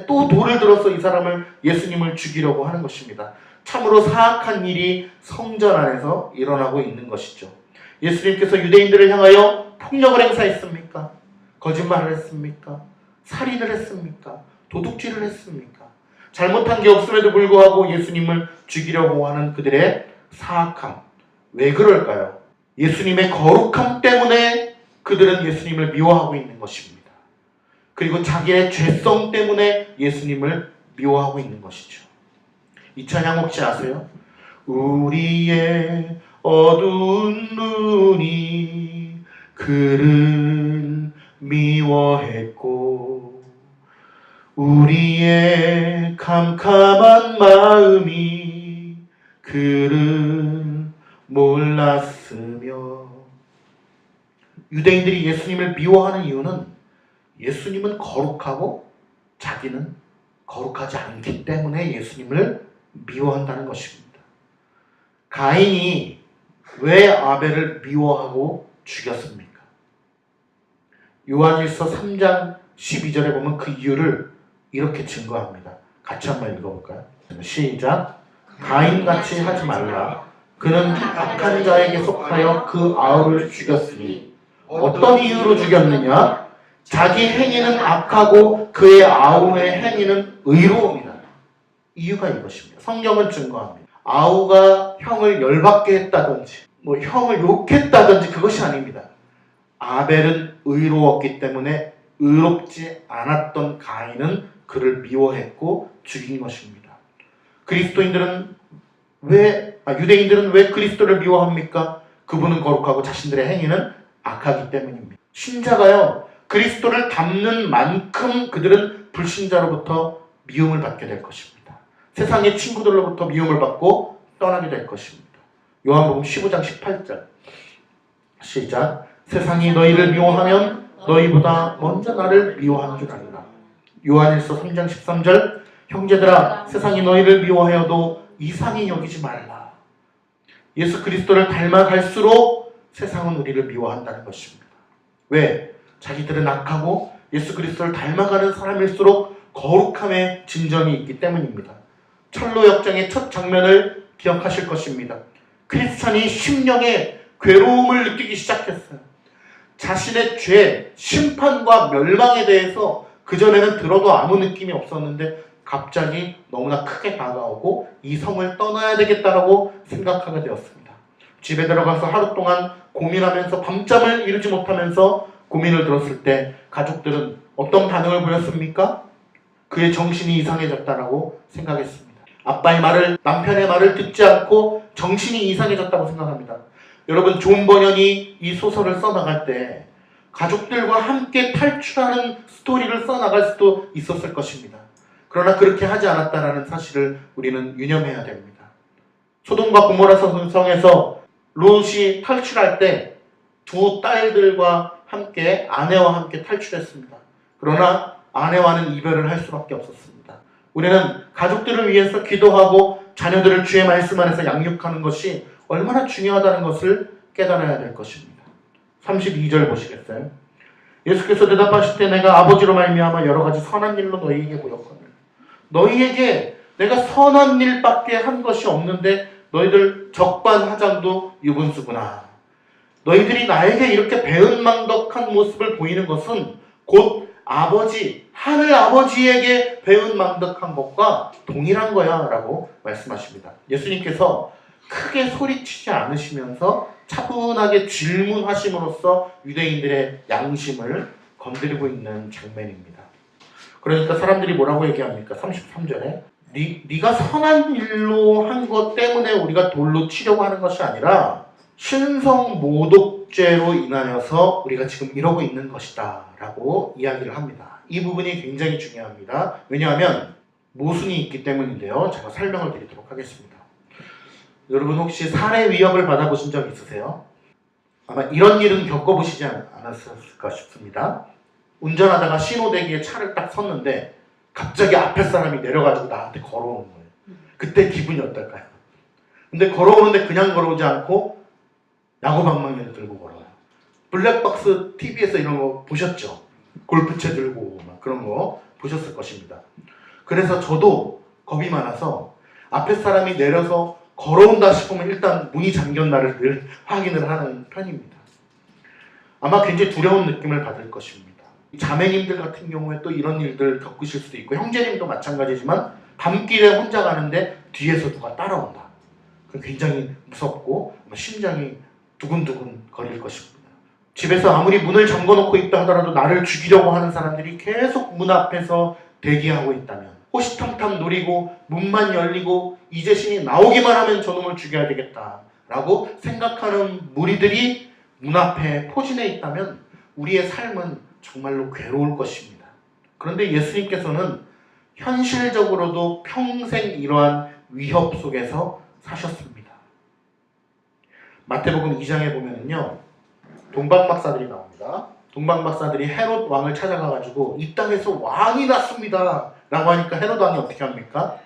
또 돌을 들어서 이 사람을, 예수님을 죽이려고 하는 것입니다. 참으로 사악한 일이 성전 안에서 일어나고 있는 것이죠. 예수님께서 유대인들을 향하여 폭력을 행사했습니까? 거짓말을 했습니까? 살인을 했습니까? 도둑질을 했습니까? 잘못한 게 없음에도 불구하고 예수님을 죽이려고 하는 그들의 사악함. 왜 그럴까요? 예수님의 거룩함 때문에 그들은 예수님을 미워하고 있는 것입니다. 그리고 자기의 죄성 때문에 예수님을 미워하고 있는 것이죠. 이 찬양 혹시 아세요? 우리의 어두운 눈이 그를 미워했고 우리의 캄캄한 마음이 그를 몰랐으며. 유대인들이 예수님을 미워하는 이유는 예수님은 거룩하고 자기는 거룩하지 않기 때문에 예수님을 미워한다는 것입니다. 가인이 왜 아벨을 미워하고 죽였습니까? 요한일서 3장 12절에 보면 그 이유를 이렇게 증거합니다. 같이 한번 읽어볼까요? 시작. 가인같이 하지 말라. 그는 악한 자에게 속하여 그 아우를 죽였으니 어떤 이유로 죽였느냐? 자기 행위는 악하고 그의 아우의 행위는 의로움이다. 이유가 이것입니다. 성경은 증거합니다. 아우가 형을 열받게 했다든지 형을 욕했다든지 그것이 아닙니다. 아벨은 의로웠기 때문에 의롭지 않았던 가인은 그를 미워했고 죽인 것입니다. 유대인들은 왜 그리스도를 미워합니까? 그분은 거룩하고 자신들의 행위는 악하기 때문입니다. 신자가요, 그리스도를 닮는 만큼 그들은 불신자로부터 미움을 받게 될 것입니다. 세상의 친구들로부터 미움을 받고 떠나게 될 것입니다. 요한복음 15장 18절 시작. 세상이 너희를 미워하면 너희보다 먼저 나를 미워하는 줄 알라. 요한일서 3장 13절 형제들아 세상이 너희를 미워하여도 이상히 여기지 말라. 예수 그리스도를 닮아갈수록 세상은 우리를 미워한다는 것입니다. 왜? 자기들은 악하고 예수 그리스도를 닮아가는 사람일수록 거룩함의 진전이 있기 때문입니다. 철로 역정의 첫 장면을 기억하실 것입니다. 크리스찬이 심령의 괴로움을 느끼기 시작했어요. 자신의 죄, 심판과 멸망에 대해서 그전에는 들어도 아무 느낌이 없었는데 갑자기 너무나 크게 다가오고 이 성을 떠나야 되겠다라고 생각하게 되었습니다. 집에 들어가서 하루 동안 고민하면서 밤잠을 이루지 못하면서 고민을 들었을 때 가족들은 어떤 반응을 보였습니까? 그의 정신이 이상해졌다라고 생각했습니다. 아빠의 말을, 남편의 말을 듣지 않고 정신이 이상해졌다고 생각합니다. 여러분, 존 버년이 이 소설을 써나갈 때 가족들과 함께 탈출하는 스토리를 써나갈 수도 있었을 것입니다. 그러나 그렇게 하지 않았다라는 사실을 우리는 유념해야 됩니다. 소돔과 고모라 성에서 롯이 탈출할 때 두 딸들과 함께, 아내와 함께 탈출했습니다. 그러나 아내와는 이별을 할 수밖에 없었습니다. 우리는 가족들을 위해서 기도하고 자녀들을 주의 말씀 안에서 양육하는 것이 얼마나 중요하다는 것을 깨달아야 될 것입니다. 32절 보시겠어요? 예수께서 대답하실 때 내가 아버지로 말미암아 여러 가지 선한 일로 너희에게 보였거늘 너희에게 내가 선한 일밖에 한 것이 없는데 너희들 적반하장도 유분수구나. 너희들이 나에게 이렇게 배은망덕한 모습을 보이는 것은 곧 아버지, 하늘 아버지에게 배은망덕한 것과 동일한 거야 라고 말씀하십니다. 예수님께서 크게 소리치지 않으시면서 차분하게 질문하심으로써 유대인들의 양심을 건드리고 있는 장면입니다. 그러니까 사람들이 뭐라고 얘기합니까? 33절에 네가 선한 일로 한 것 때문에 우리가 돌로 치려고 하는 것이 아니라 신성 모독죄로 인하여서 우리가 지금 이러고 있는 것이다 라고 이야기를 합니다. 이 부분이 굉장히 중요합니다. 왜냐하면 모순이 있기 때문인데요. 제가 설명을 드리도록 하겠습니다. 여러분 혹시 살해 위협을 받아보신 적 있으세요? 아마 이런 일은 겪어보시지 않았을까 싶습니다. 운전하다가 신호대기에 차를 딱 섰는데 갑자기 앞에 사람이 내려가지고 나한테 걸어오는 거예요. 그때 기분이 어떨까요? 근데 걸어오는데 그냥 걸어오지 않고 야구방망이를 들고 걸어요. 블랙박스 TV에서 이런 거 보셨죠? 골프채 들고 막 그런 거 보셨을 것입니다. 그래서 저도 겁이 많아서 앞에 사람이 내려서 걸어온다 싶으면 일단 문이 잠겼나를 늘 확인을 하는 편입니다. 아마 굉장히 두려운 느낌을 받을 것입니다. 자매님들 같은 경우에 또 이런 일들 겪으실 수도 있고 형제님도 마찬가지지만 밤길에 혼자 가는데 뒤에서 누가 따라온다. 굉장히 무섭고 심장이 두근두근 거릴 것입니다. 집에서 아무리 문을 잠궈놓고 있다 하더라도 나를 죽이려고 하는 사람들이 계속 문 앞에서 대기하고 있다면 호시탐탐 노리고 문만 열리고 이제 신이 나오기만 하면 저놈을 죽여야 되겠다라고 생각하는 무리들이 문 앞에 포진해 있다면 우리의 삶은 정말로 괴로울 것입니다. 그런데 예수님께서는 현실적으로도 평생 이러한 위협 속에서 사셨습니다. 마태복음 2장에 보면은요, 동방박사들이 나옵니다. 동방박사들이 헤롯 왕을 찾아가가지고 이 땅에서 왕이 났습니다 라고 하니까 헤롯 왕이 어떻게 합니까?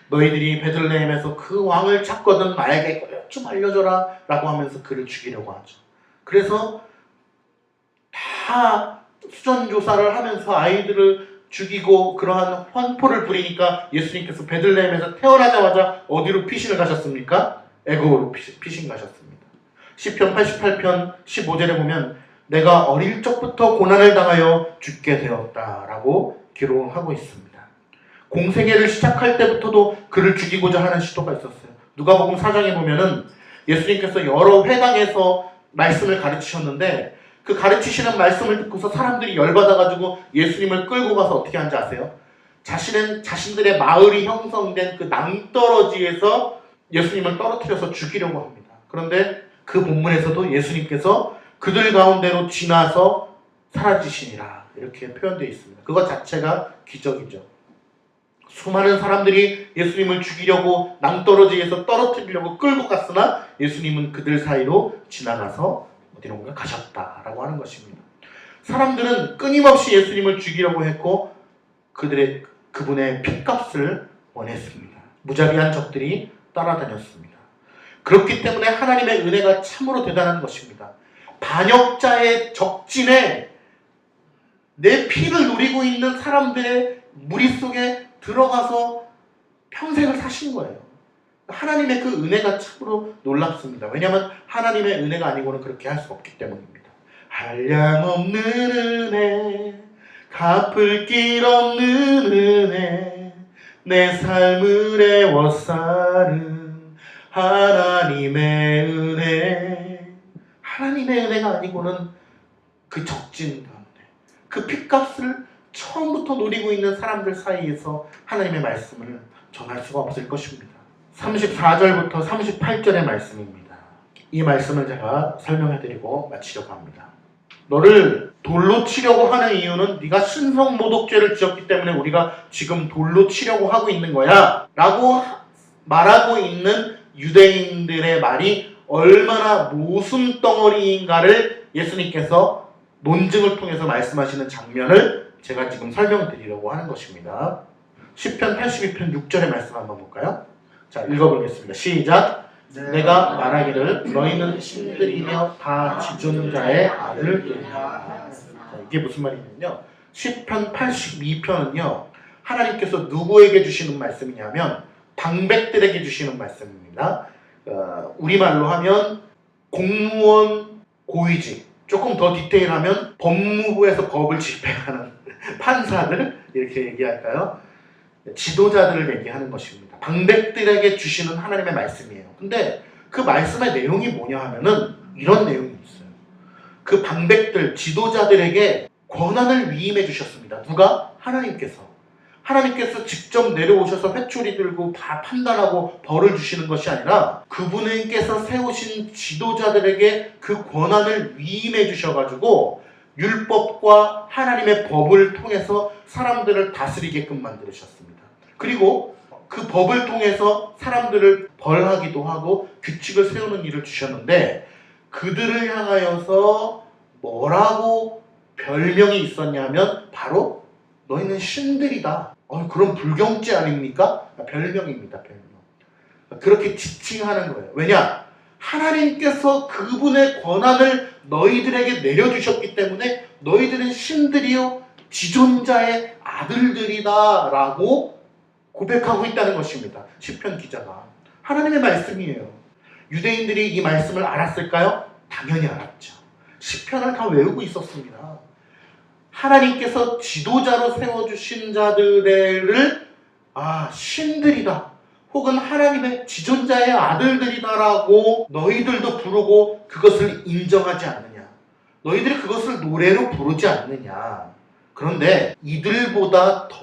너희들이 베들레헴에서 그 왕을 찾거든 나에게 좀 알려줘라 라고 하면서 그를 죽이려고 하죠. 그래서 다 수전조사를 하면서 아이들을 죽이고 그러한 환포를 부리니까 예수님께서 베들레헴에서 태어나자마자 어디로 피신을 가셨습니까? 애굽으로 피신 가셨습니다. 시편 88편 15절에 보면 내가 어릴 적부터 고난을 당하여 죽게 되었다라고 기록하고 있습니다. 공생애를 시작할 때부터도 그를 죽이고자 하는 시도가 있었어요. 누가복음 4장에 보면은 예수님께서 여러 회당에서 말씀을 가르치셨는데 그 가르치시는 말씀을 듣고서 사람들이 열받아가지고 예수님을 끌고 가서 어떻게 한지 아세요? 자신들의 마을이 형성된 그 낭떠러지에서 예수님을 떨어뜨려서 죽이려고 합니다. 그런데 그 본문에서도 예수님께서 그들 가운데로 지나서 사라지시니라 이렇게 표현되어 있습니다. 그것 자체가 기적이죠. 수많은 사람들이 예수님을 죽이려고 낭떠러지에서 떨어뜨리려고 끌고 갔으나 예수님은 그들 사이로 지나가서 어디론가 가셨다라고 하는 것입니다. 사람들은 끊임없이 예수님을 죽이려고 했고 그분의 핏값을 원했습니다. 무자비한 적들이 따라다녔습니다. 그렇기 때문에 하나님의 은혜가 참으로 대단한 것입니다. 반역자의 적진에 내 피를 누리고 있는 사람들의 무리 속에 들어가서 평생을 사신 거예요. 하나님의 그 은혜가 참으로 놀랍습니다. 왜냐하면 하나님의 은혜가 아니고는 그렇게 할 수 없기 때문입니다. 한량없는 은혜, 갚을 길 없는 은혜, 내 삶을 애워싸는 하나님의 은혜. 하나님의 은혜가 아니고는 그 적진 가운데 그 핏값을 처음부터 노리고 있는 사람들 사이에서 하나님의 말씀을 전할 수가 없을 것입니다. 34절부터 38절의 말씀입니다. 이 말씀을 제가 설명해드리고 마치려고 합니다. 너를 돌로 치려고 하는 이유는 네가 신성모독죄를 지었기 때문에 우리가 지금 돌로 치려고 하고 있는 거야 라고 말하고 있는 유대인들의 말이 얼마나 모순덩어리인가를 예수님께서 논증을 통해서 말씀하시는 장면을 제가 지금 설명드리려고 하는 것입니다. 시편 82편 6절의 말씀 한번 볼까요? 자, 읽어보겠습니다. 시작. 내가 말하기를 너희는 신들이며 다 지존 자의 아들들이라. 이게 무슨 말이냐면요, 시편 82편은요 하나님께서 누구에게 주시는 말씀이냐면 방백들에게 주시는 말씀입니다. 우리말로 하면 공무원 고위직, 조금 더 디테일하면 법무부에서 법을 집행하는 판사들, 이렇게 얘기할까요? 지도자들을 얘기하는 것입니다. 방백들에게 주시는 하나님의 말씀이에요. 근데 그 말씀의 내용이 뭐냐 하면은 이런 내용이 있어요. 그 방백들, 지도자들에게 권한을 위임해 주셨습니다. 누가? 하나님께서 직접 내려오셔서 회초리 들고 다 판단하고 벌을 주시는 것이 아니라 그분께서 세우신 지도자들에게 그 권한을 위임해 주셔가지고 율법과 하나님의 법을 통해서 사람들을 다스리게끔 만들으셨습니다. 그리고 그 법을 통해서 사람들을 벌하기도 하고 규칙을 세우는 일을 주셨는데 그들을 향하여서 뭐라고 별명이 있었냐면 바로 너희는 신들이다. 그럼 불경죄 아닙니까? 별명입니다. 별명. 그렇게 지칭하는 거예요. 왜냐? 하나님께서 그분의 권한을 너희들에게 내려주셨기 때문에 너희들은 신들이요 지존자의 아들들이다 라고 고백하고 있다는 것입니다. 시편 기자가. 하나님의 말씀이에요. 유대인들이 이 말씀을 알았을까요? 당연히 알았죠. 시편을 다 외우고 있었습니다. 하나님께서 지도자로 세워주신 자들을 신들이다 혹은 하나님의 지존자의 아들들이다라고 너희들도 부르고 그것을 인정하지 않느냐, 너희들이 그것을 노래로 부르지 않느냐. 그런데 이들보다 더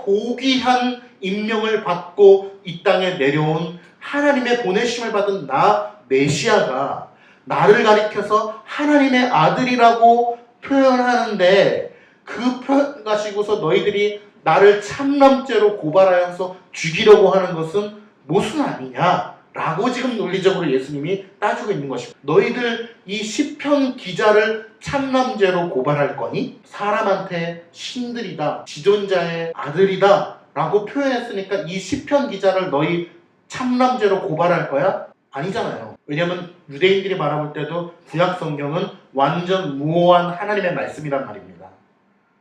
고귀한 임명을 받고 이 땅에 내려온 하나님의 보내심을 받은 나 메시아가 나를 가리켜서 하나님의 아들이라고 표현하는데 그 표현 가지고서 너희들이 나를 참남죄로 고발하여서 죽이려고 하는 것은 모순 아니냐라고 지금 논리적으로 예수님이 따지고 있는 것입니다. 너희들 이 시편 기자를 참남죄로 고발할 거니 사람한테 신들이다, 지존자의 아들이다 라고 표현했으니까 이 시편 기자를 너희 참남죄로 고발할 거야? 아니잖아요. 왜냐하면 유대인들이 바라볼 때도 구약 성경은 완전 무오한 하나님의 말씀이란 말입니다.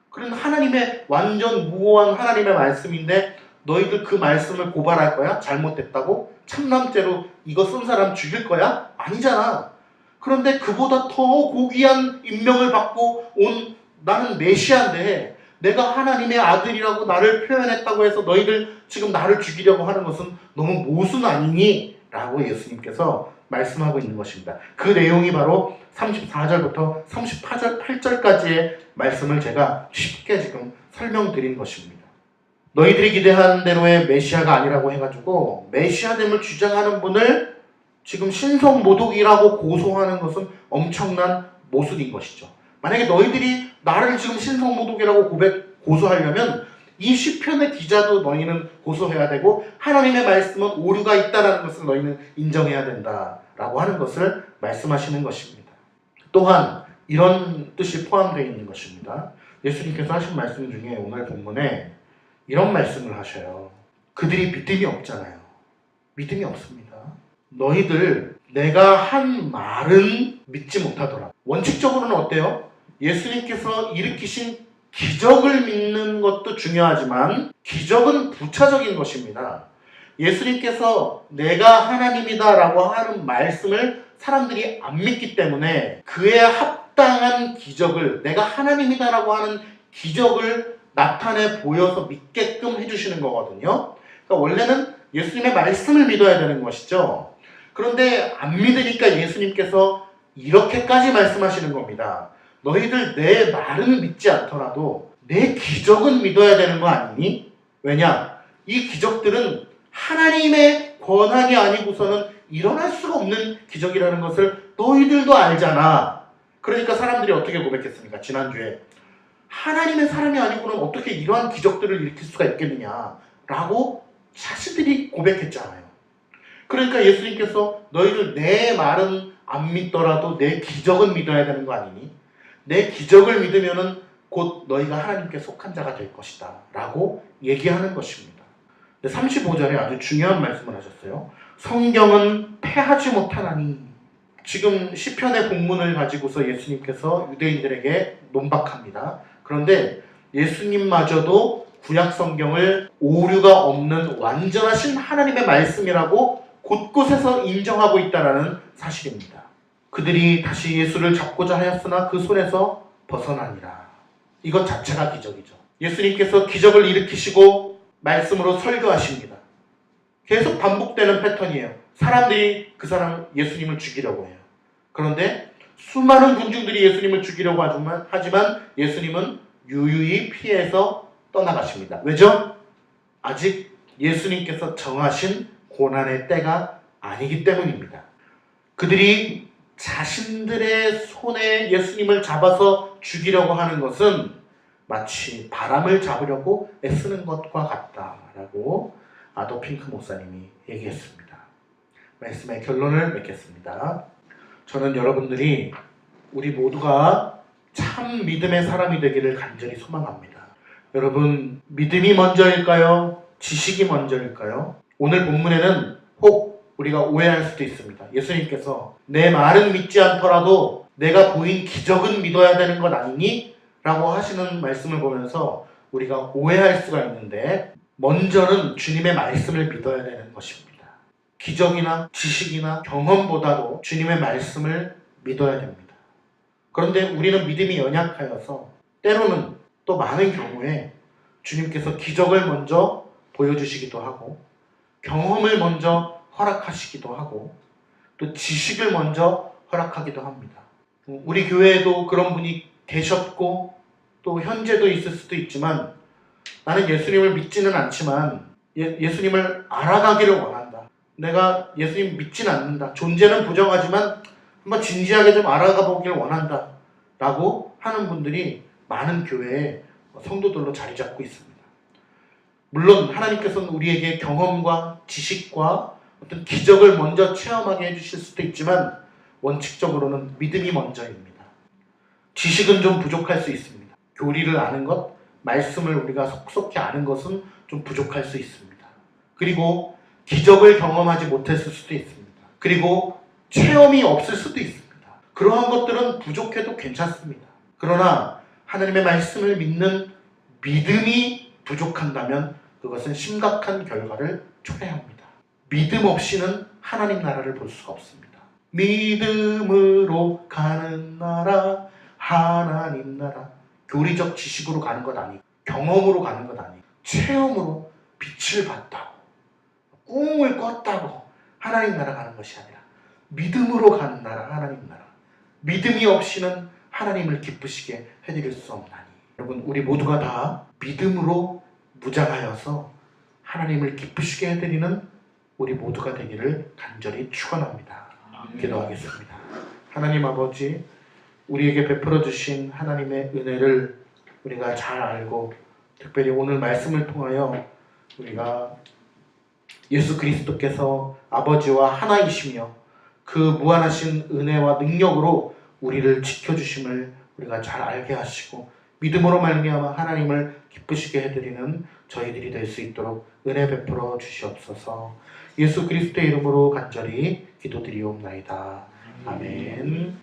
그런 하나님의 완전 무오한 하나님의 말씀인데 너희들 그 말씀을 고발할 거야? 잘못됐다고? 참남죄로 이거 쓴 사람 죽일 거야? 아니잖아. 그런데 그보다 더 고귀한 임명을 받고 온 나는 메시아인데 내가 하나님의 아들이라고 나를 표현했다고 해서 너희들 지금 나를 죽이려고 하는 것은 너무 모순 아니니? 라고 예수님께서 말씀하고 있는 것입니다. 그 내용이 바로 34절부터 38절까지의 말씀을 제가 쉽게 지금 설명드린 것입니다. 너희들이 기대하는 대로의 메시아가 아니라고 해가지고 메시아됨을 주장하는 분을 지금 신성모독이라고 고소하는 것은 엄청난 모순인 것이죠. 만약에 너희들이 나를 지금 신성모독이라고 고소하려면 이 시편의 기자도 너희는 고소해야 되고 하나님의 말씀은 오류가 있다는 것을 너희는 인정해야 된다라고 하는 것을 말씀하시는 것입니다. 또한 이런 뜻이 포함되어 있는 것입니다. 예수님께서 하신 말씀 중에 오늘 본문에 이런 말씀을 하셔요. 그들이 믿음이 없잖아요. 믿음이 없습니다. 너희들 내가 한 말은 믿지 못하더라. 원칙적으로는 어때요? 예수님께서 일으키신 기적을 믿는 것도 중요하지만 기적은 부차적인 것입니다. 예수님께서 내가 하나님이다 라고 하는 말씀을 사람들이 안 믿기 때문에 그에 합당한 기적을, 내가 하나님이다 라고 하는 기적을 나타내 보여서 믿게끔 해주시는 거거든요. 그러니까 원래는 예수님의 말씀을 믿어야 되는 것이죠. 그런데 안 믿으니까 예수님께서 이렇게까지 말씀하시는 겁니다. 너희들 내 말은 믿지 않더라도 내 기적은 믿어야 되는 거 아니니? 왜냐? 이 기적들은 하나님의 권한이 아니고서는 일어날 수가 없는 기적이라는 것을 너희들도 알잖아. 그러니까 사람들이 어떻게 고백했습니까? 지난주에 하나님의 사람이 아니고는 어떻게 이러한 기적들을 일으킬 수가 있겠느냐 라고 자신들이 고백했잖아요. 그러니까 예수님께서 너희들 내 말은 안 믿더라도 내 기적은 믿어야 되는 거 아니니? 내 기적을 믿으면은 곧 너희가 하나님께 속한 자가 될 것이다 라고 얘기하는 것입니다. 35절에 아주 중요한 말씀을 하셨어요. 성경은 패하지 못하나니. 지금 시편의 본문을 가지고서 예수님께서 유대인들에게 논박합니다. 그런데 예수님마저도 구약 성경을 오류가 없는 완전하신 하나님의 말씀이라고 곳곳에서 인정하고 있다는 사실입니다. 그들이 다시 예수를 잡고자 하였으나 그 손에서 벗어나니라. 이것 자체가 기적이죠. 예수님께서 기적을 일으키시고 말씀으로 설교하십니다. 계속 반복되는 패턴이에요. 사람들이 그 사람 예수님을 죽이려고 해요. 그런데 수많은 군중들이 예수님을 죽이려고 하지만 예수님은 유유히 피해서 떠나가십니다. 왜죠? 아직 예수님께서 정하신 고난의 때가 아니기 때문입니다. 그들이 자신들의 손에 예수님을 잡아서 죽이려고 하는 것은 마치 바람을 잡으려고 애쓰는 것과 같다라고 아도 핑크 목사님이 얘기했습니다. 말씀의 결론을 맺겠습니다. 저는 여러분들이 우리 모두가 참 믿음의 사람이 되기를 간절히 소망합니다. 여러분, 믿음이 먼저일까요? 지식이 먼저일까요? 오늘 본문에는 혹 우리가 오해할 수도 있습니다. 예수님께서 내 말은 믿지 않더라도 내가 보인 기적은 믿어야 되는 것 아니니? 라고 하시는 말씀을 보면서 우리가 오해할 수가 있는데, 먼저는 주님의 말씀을 믿어야 되는 것입니다. 기적이나 지식이나 경험보다도 주님의 말씀을 믿어야 됩니다. 그런데 우리는 믿음이 연약하여서 때로는 또 많은 경우에 주님께서 기적을 먼저 보여주시기도 하고 경험을 먼저 허락하시기도 하고 또 지식을 먼저 허락하기도 합니다. 우리 교회에도 그런 분이 계셨고 또 현재도 있을 수도 있지만 나는 예수님을 믿지는 않지만 예수님을 알아가기를 원한다. 내가 예수님 믿지는 않는다. 존재는 부정하지만 한번 진지하게 좀 알아가 보기를 원한다. 라고 하는 분들이 많은 교회에 성도들로 자리 잡고 있습니다. 물론 하나님께서는 우리에게 경험과 지식과 어떤 기적을 먼저 체험하게 해주실 수도 있지만 원칙적으로는 믿음이 먼저입니다. 지식은 좀 부족할 수 있습니다. 교리를 아는 것, 말씀을 우리가 속속히 아는 것은 좀 부족할 수 있습니다. 그리고 기적을 경험하지 못했을 수도 있습니다. 그리고 체험이 없을 수도 있습니다. 그러한 것들은 부족해도 괜찮습니다. 그러나 하나님의 말씀을 믿는 믿음이 부족한다면 그것은 심각한 결과를 초래합니다. 믿음 없이는 하나님 나라를 볼 수가 없습니다. 믿음으로 가는 나라, 하나님 나라. 교리적 지식으로 가는 것 아니고 경험으로 가는 것 아니고 체험으로 빛을 봤다고 꿈을 꿨다고 하나님 나라 가는 것이 아니라 믿음으로 가는 나라, 하나님 나라. 믿음이 없이는 하나님을 기쁘시게 해드릴 수 없나니. 여러분, 우리 모두가 다 믿음으로 무장하여서 하나님을 기쁘시게 해드리는 우리 모두가 되기를 간절히 축원합니다. 기도하겠습니다. 하나님 아버지, 우리에게 베풀어 주신 하나님의 은혜를 우리가 잘 알고 특별히 오늘 말씀을 통하여 우리가 예수 그리스도께서 아버지와 하나이시며 그 무한하신 은혜와 능력으로 우리를 지켜주심을 우리가 잘 알게 하시고 믿음으로 말미암아 하나님을 기쁘시게 해드리는 저희들이 될 수 있도록 은혜 베풀어 주시옵소서. 예수 그리스도의 이름으로 간절히 기도드리옵나이다. 아멘.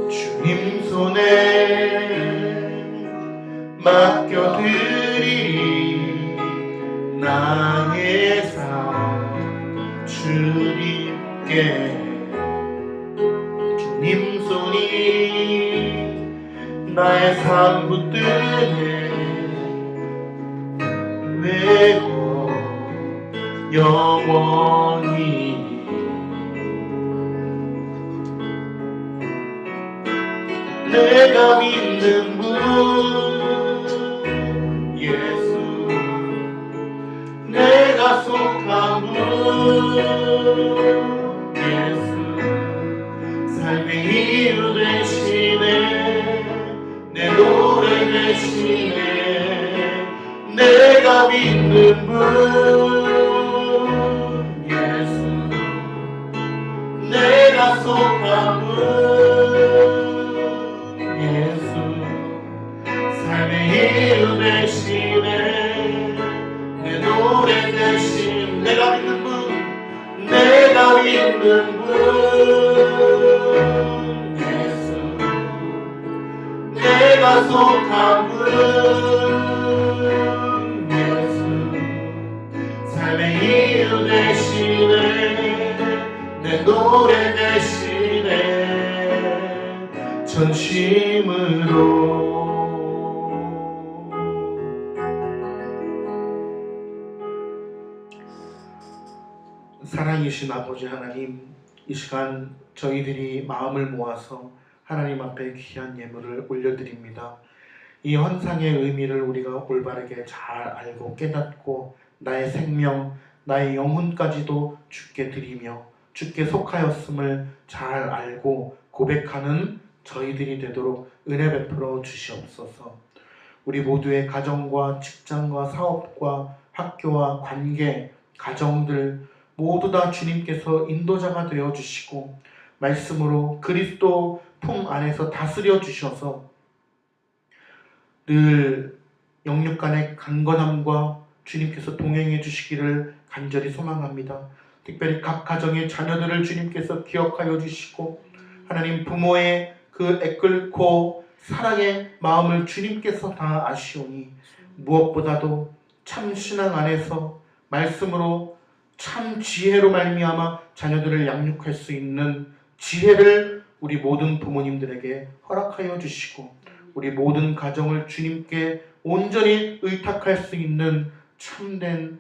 주님 손에 맡겨드리리 나의 삶 주님께. 주님 손이 나의 삶 붙드네 외고 영원히 내가 믿는 분 예수 내가 속한 분 예수 삶의 이유 되시네 내 노래 되시네 내가 믿는 분 예수 내가 속한 분 예수 삶의 이유 되시네 내 노래 대신 내가 믿는 분 내가 믿는 분 예수 내가 속한 분 예수 삶의 이유 되시네 내 노래 대신에 전심으로 사랑이신 아버지 하나님, 이 시간 저희들이 마음을 모아서 하나님 앞에 귀한 예물을 올려드립니다. 이 헌상의 의미를 우리가 올바르게 잘 알고 깨닫고 나의 생명, 나의 영혼까지도 주께 드리며 주께 속하였음을 잘 알고 고백하는 저희들이 되도록 은혜 베풀어 주시옵소서. 우리 모두의 가정과 직장과 사업과 학교와 관계, 가정들 모두 다 주님께서 인도자가 되어 주시고 말씀으로 그리스도 품 안에서 다스려 주셔서 늘 영육 간의 강건함과 주님께서 동행해 주시기를 간절히 소망합니다. 특별히 각 가정의 자녀들을 주님께서 기억하여 주시고 하나님 부모의 그 애끓고 사랑의 마음을 주님께서 다 아시오니 무엇보다도 참 신앙 안에서 말씀으로 참 지혜로 말미암아 자녀들을 양육할 수 있는 지혜를 우리 모든 부모님들에게 허락하여 주시고 우리 모든 가정을 주님께 온전히 의탁할 수 있는 참된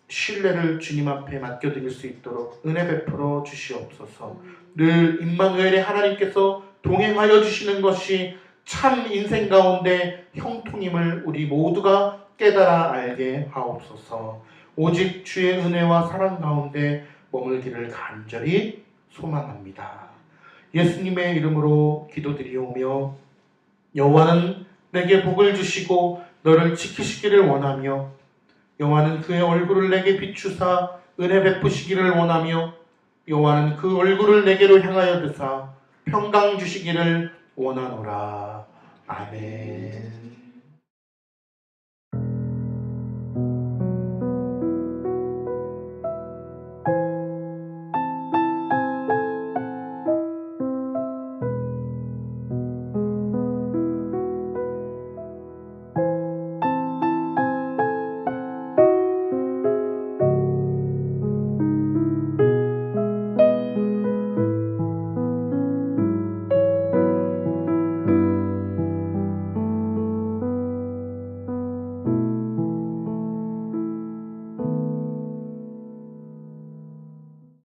신뢰를 주님 앞에 맡겨드릴 수 있도록 은혜 베풀어 주시옵소서. 늘 임마누엘의 하나님께서 동행하여 주시는 것이 참 인생 가운데 형통임을 우리 모두가 깨달아 알게 하옵소서. 오직 주의 은혜와 사랑 가운데 머물기를 간절히 소망합니다. 예수님의 이름으로 기도드리오며 여호와는 내게 복을 주시고 너를 지키시기를 원하며 여호와는 그의 얼굴을 내게 비추사 은혜 베푸시기를 원하며 여호와는 그 얼굴을 내게로 향하여 드사 평강 주시기를 원하노라. 아멘.